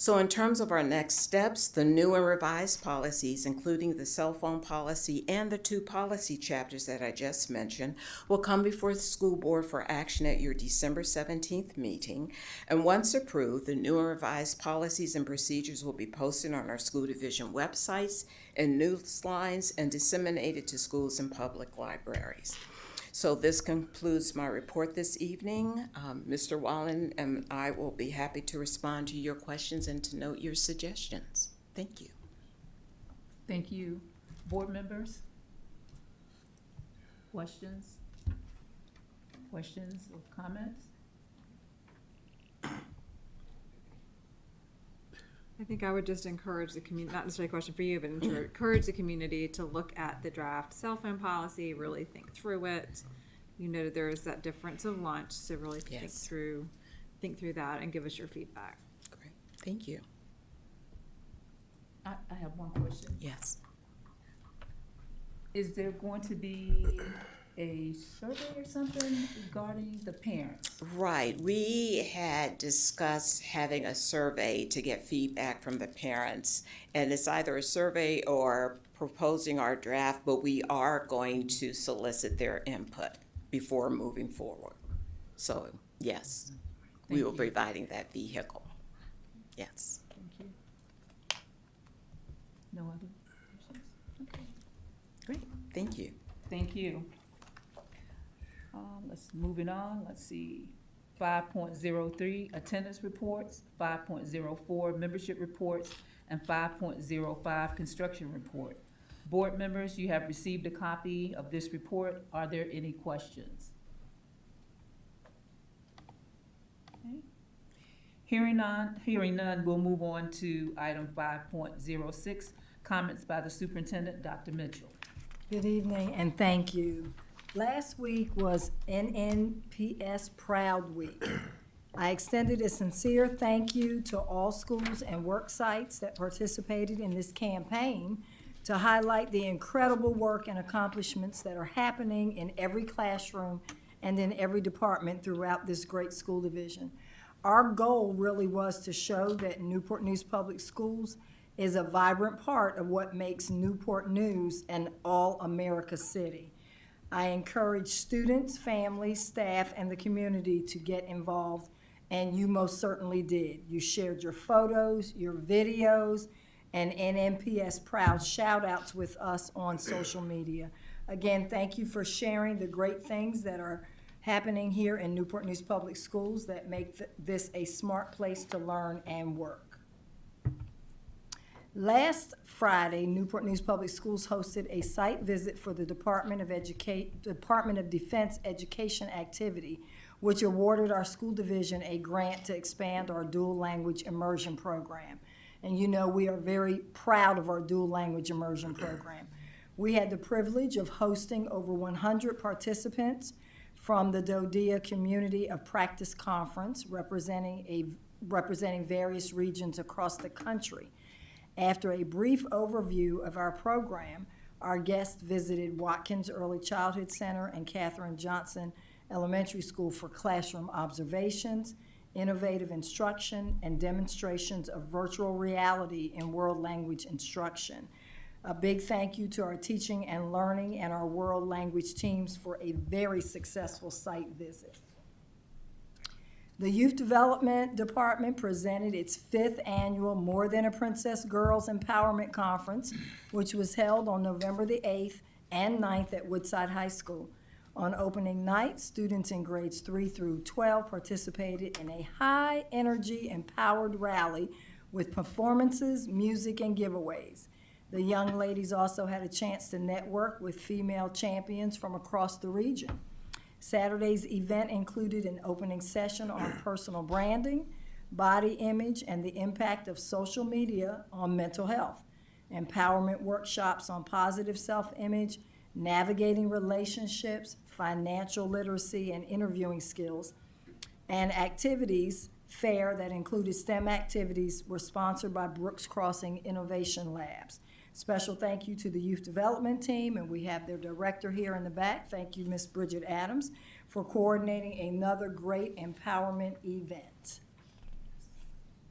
So in terms of our next steps, the new and revised policies, including the cell phone policy and the 2 policy chapters that I just mentioned, will come before the school board for action at your December 17th meeting. And once approved, the new and revised policies and procedures will be posted on our school division websites and Newslines and disseminated to schools and public libraries. So this concludes my report this evening. Mr. Wallen and I will be happy to respond to your questions and to note your suggestions. Thank you. Thank you. Board members? Questions? Questions or comments? I think I would just encourage the community, not necessarily a question for you, but encourage the community to look at the draft cell phone policy, really think through it. You noted there is that difference of lunch, so really think through that and give us your feedback. Great, thank you. I have one question. Yes. Is there going to be a survey or something regarding the parents? Right. We had discussed having a survey to get feedback from the parents, and it's either a survey or proposing our draft, but we are going to solicit their input before moving forward. So, yes, we will be providing that vehicle. Yes. Thank you. No other questions? Okay. Great. Thank you. Thank you. Moving on, let's see. 5.03, attendance reports, 5.04, membership reports, and 5.05, construction report. Board members, you have received a copy of this report. Are there any questions? Okay. Hearing none, we'll move on to item 5.06, comments by the superintendent, Dr. Mitchell. Good evening and thank you. Last week was NNPS Proud Week. I extended a sincere thank you to all schools and work sites that participated in this campaign to highlight the incredible work and accomplishments that are happening in every classroom and in every department throughout this great school division. Our goal really was to show that Newport News Public Schools is a vibrant part of what makes Newport News an all-America city. I encourage students, families, staff, and the community to get involved, and you most certainly did. You shared your photos, your videos, and NNPS Proud shout-outs with us on social media. Again, thank you for sharing the great things that are happening here in Newport News Public Schools that make this a smart place to learn and work. Last Friday, Newport News Public Schools hosted a site visit for the Department of Defense education activity, which awarded our school division a grant to expand our dual language immersion program. And you know we are very proud of our dual language immersion program. We had the privilege of hosting over 100 participants from the DODEA Community of Practice Conference, representing various regions across the country. After a brief overview of our program, our guests visited Watkins Early Childhood Center and Katherine Johnson Elementary School for classroom observations, innovative instruction, and demonstrations of virtual reality in world language instruction. A big thank you to our teaching and learning and our world language teams for a very successful site visit. The Youth Development Department presented its 5th annual More Than a Princess Girls Empowerment Conference, which was held on November the 8th and 9th at Woodside High School. On opening night, students in grades 3 through 12 participated in a high-energy, empowered rally with performances, music, and giveaways. The young ladies also had a chance to network with female champions from across the region. Saturday's event included an opening session on personal branding, body image, and the impact of social media on mental health, empowerment workshops on positive self-image, navigating relationships, financial literacy, and interviewing skills, and activities fair that included STEM activities were sponsored by Brooks Crossing Innovation Labs. Special thank you to the Youth Development Team, and we have their director here in the back. Thank you, Ms. Bridget Adams, for coordinating another great empowerment event.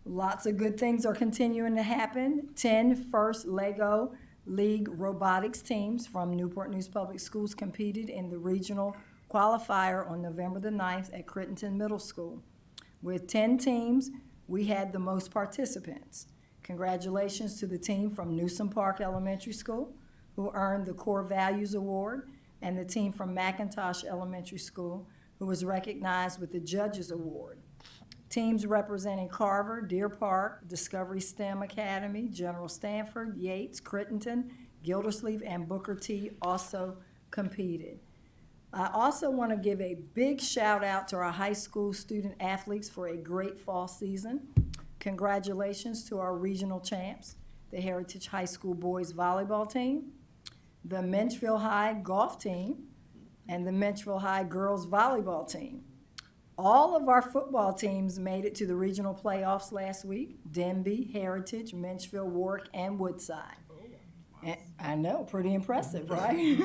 Lots of good things are continuing to happen. 10 first LEGO League robotics teams from Newport News Public Schools competed in the regional qualifier on November the 9th at Crittenton Middle School. With 10 teams, we had the most participants. Congratulations to the team from Newsom Park Elementary School, who earned the Core Values Award, and the team from McIntosh Elementary School, who was recognized with the Judges Award. Teams representing Carver, Deer Park, Discovery STEM Academy, General Stanford, Yates, Crittenton, Gildersleeve, and Booker T also competed. I also want to give a big shout out to our high school student athletes for a great fall season. Congratulations to our regional champs, the Heritage High School boys volleyball team, the Menchville High golf team, and the Menchville High girls volleyball team. All of our football teams made it to the regional playoffs last week: Denby, Heritage, Menchville, Warwick, and Woodside. And I know, pretty impressive, right?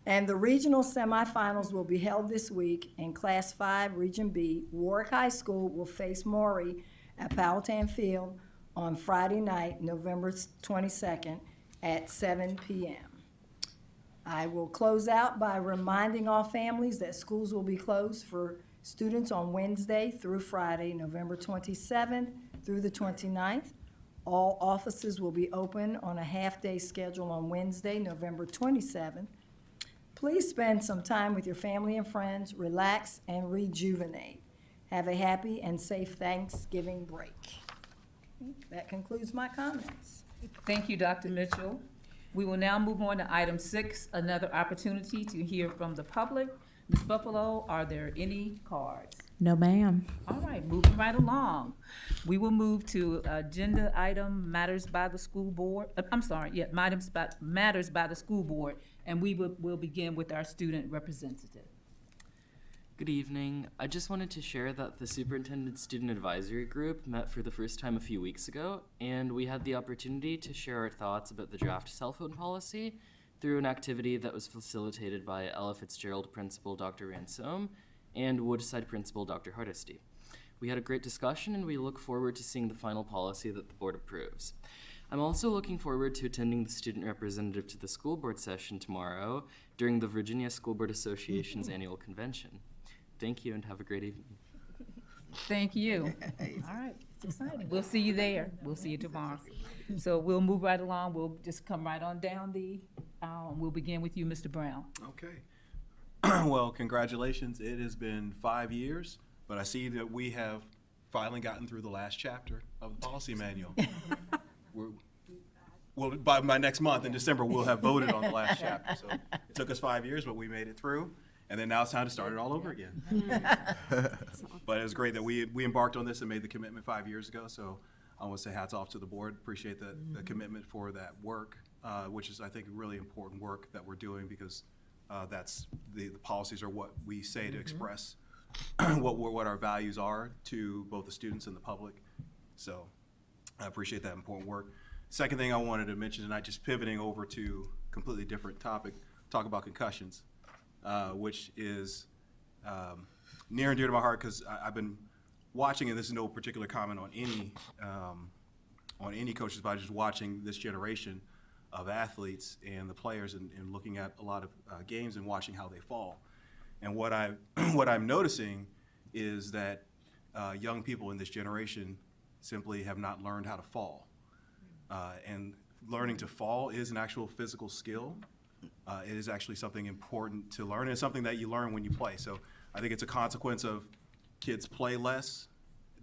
And the regional semifinals will be held this week. In Class 5, Region B, Warwick High School will face Maury at Powhatan Field on Friday night, November 22nd at 7 p.m. I will close out by reminding all families that schools will be closed for students on Wednesday through Friday, November 27th through the 29th. All offices will be open on a half-day schedule on Wednesday, November 27th. Please spend some time with your family and friends, relax, and rejuvenate. Have a happy and safe Thanksgiving break. That concludes my comments. Thank you, Dr. Mitchell. We will now move on to item 6, another opportunity to hear from the public. Ms. Buffalo, are there any cards? No, ma'am. All right, moving right along. We will move to agenda item matters by the school board. Matters by the school board, and we will begin with our student representative. Good evening. I just wanted to share that the Superintendent Student Advisory Group met for the first time a few weeks ago, and we had the opportunity to share our thoughts about the draft cell phone policy through an activity that was facilitated by Ella Fitzgerald Principal Dr. Ransome and Woodside Principal Dr. Hardesty. We had a great discussion, and we look forward to seeing the final policy that the board approves. I'm also looking forward to attending the student representative to the school board session tomorrow during the Virginia School Board Association's annual convention. Thank you, and have a great evening. Thank you. All right, it's exciting. We'll see you there. We'll see you tomorrow. So we'll move right along. We'll just come right on down we'll begin with you, Mr. Brown. Okay. Well, congratulations. It has been 5 years, but I see that we have finally gotten through the last chapter of the policy manual. well, by next month in December, we'll have voted on the last chapter. So it took us 5 years, but we made it through. And then now it's time to start it all over again. But it was great that we embarked on this and made the commitment 5 years ago. So I want to say hats off to the board. Appreciate the commitment for that work, which is, I think, really important work that we're doing, because that's the policies are what we say to express what our values are to both the students and the public. So I appreciate that important work. Second thing I wanted to mention tonight, just pivoting over to a completely different topic, talk about concussions, which is near and dear to my heart, because I've been watching, and this is no particular comment on any coaches, but just watching this generation of athletes and the players, and looking at a lot of games and watching how they fall. And what I'm noticing is that young people in this generation simply have not learned how to fall. And learning to fall is an actual physical skill. It is actually something important to learn. It's something that you learn when you play. So I think it's a consequence of kids play less.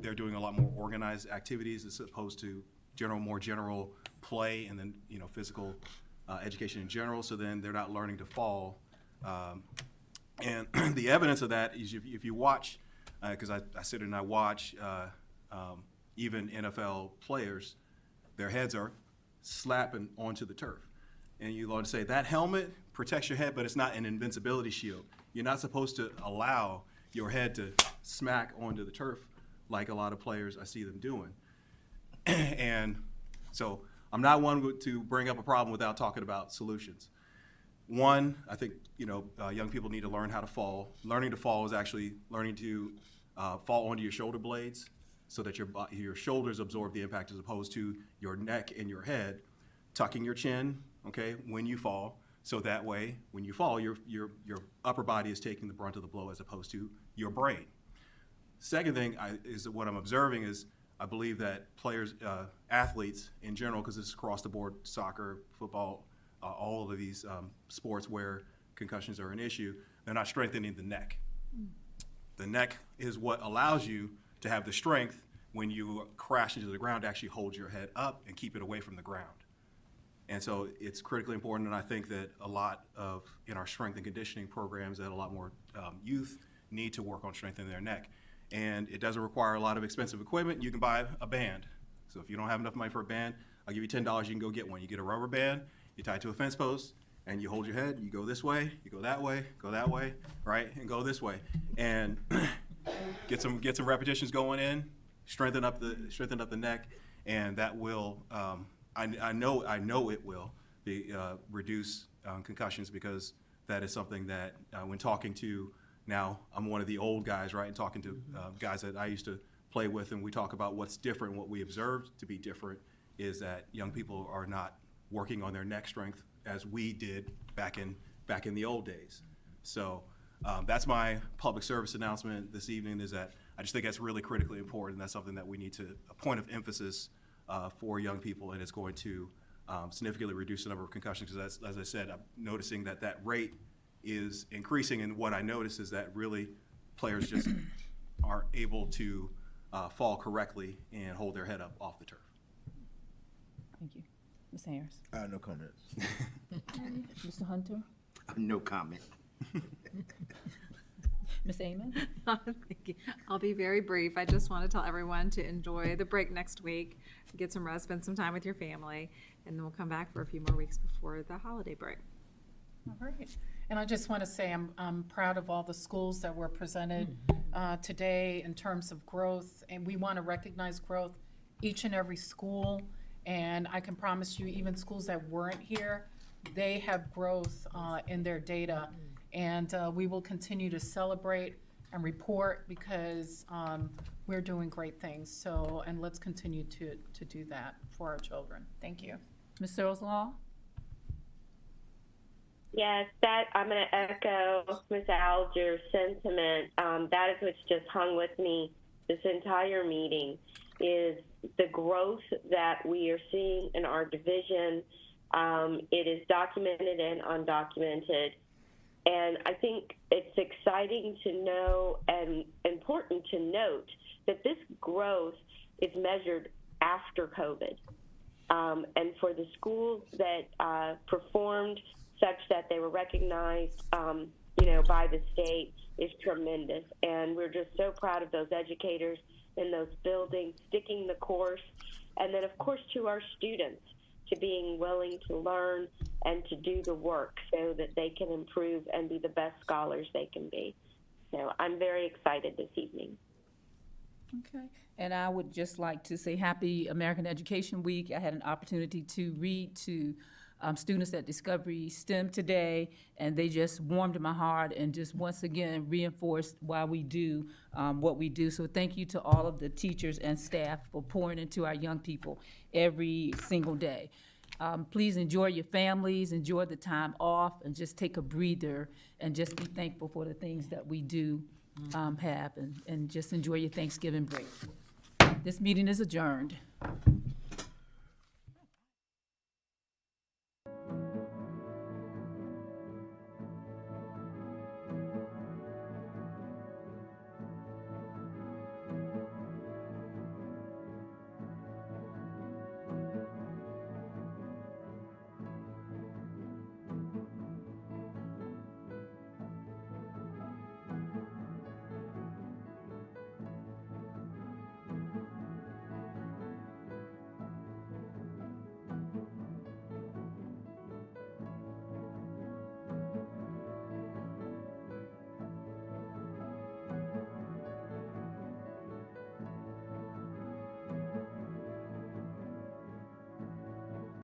They're doing a lot more organized activities as opposed to more general play, and then physical education in general. So then they're not learning to fall. And the evidence of that is if you watch, because I sit and I watch even NFL players, their heads are slapping onto the turf. And you want to say that helmet protects your head, but it's not an invincibility shield. You're not supposed to allow your head to smack onto the turf like a lot of players I see them doing. And so I'm not one to bring up a problem without talking about solutions. One, I think young people need to learn how to fall. Learning to fall is actually learning to fall onto your shoulder blades, so that your shoulders absorb the impact as opposed to your neck and your head. Tucking your chin, okay, when you fall, so that way when you fall, your upper body is taking the brunt of the blow as opposed to your brain. Second thing is that what I'm observing is I believe that players, athletes in general, because this is across the board, soccer, football, all of these sports where concussions are an issue, they're not strengthening the neck. The neck is what allows you to have the strength when you crash into the ground to actually hold your head up and keep it away from the ground. And so it's critically important, and I think that a lot of, in our strength and conditioning programs, that a lot more youth need to work on strengthening their neck. And it doesn't require a lot of expensive equipment. You can buy a band. So if you don't have enough money for a band, I'll give you $10, you can go get one. You get a rubber band, you tie it to a fence post, and you hold your head, you go this way, you go that way, right, and go this way. And get some repetitions going in, strengthen up the neck, and that will, I know it will reduce concussions, because that is something that when talking to, now I'm one of the old guys, right, and talking to guys that I used to play with, and we talk about what's different. What we observed to be different is that young people are not working on their neck strength as we did back in the old days. So that's my public service announcement this evening, is that I just think that's really critically important. That's something that we need to, a point of emphasis for young people, and it's going to significantly reduce the number of concussions, because as I said, I'm noticing that rate is increasing, and what I notice is that really players just aren't able to fall correctly and hold their head up off the turf. Thank you. Ms. Harris? No comments. Mr. Hunter? No comment. Ms. Amon? Thank you. I'll be very brief. I just want to tell everyone to enjoy the break next week, get some rest, spend some time with your family, and then we'll come back for a few more weeks before the holiday break. All right. And I just want to say I'm proud of all the schools that were presented today in terms of growth, and we want to recognize growth each and every school. And I can promise you, even schools that weren't here, they have growth in their data. And we will continue to celebrate and report, because we're doing great things. So, and let's continue to do that for our children. Thank you. Ms. Searles Law? Yes, that I'm going to echo Ms. Alger's sentiment. That is what's just hung with me this entire meeting, is the growth that we are seeing in our division. It is documented and undocumented. And I think it's exciting to know and important to note that this growth is measured after COVID. and for the schools that performed such that they were recognized, by the state is tremendous. And we're just so proud of those educators in those buildings sticking the course. And then, of course, to our students, to being willing to learn and to do the work so that they can improve and be the best scholars they can be. So I'm very excited this evening. Okay. And I would just like to say happy American Education Week. I had an opportunity to read to students at Discovery STEM today, and they just warmed my heart and just once again reinforced why we do what we do. So thank you to all of the teachers and staff for pouring into our young people every single day. Please enjoy your families, enjoy the time off, and just take a breather and just be thankful for the things that we do have, and just enjoy your Thanksgiving break. This meeting is adjourned.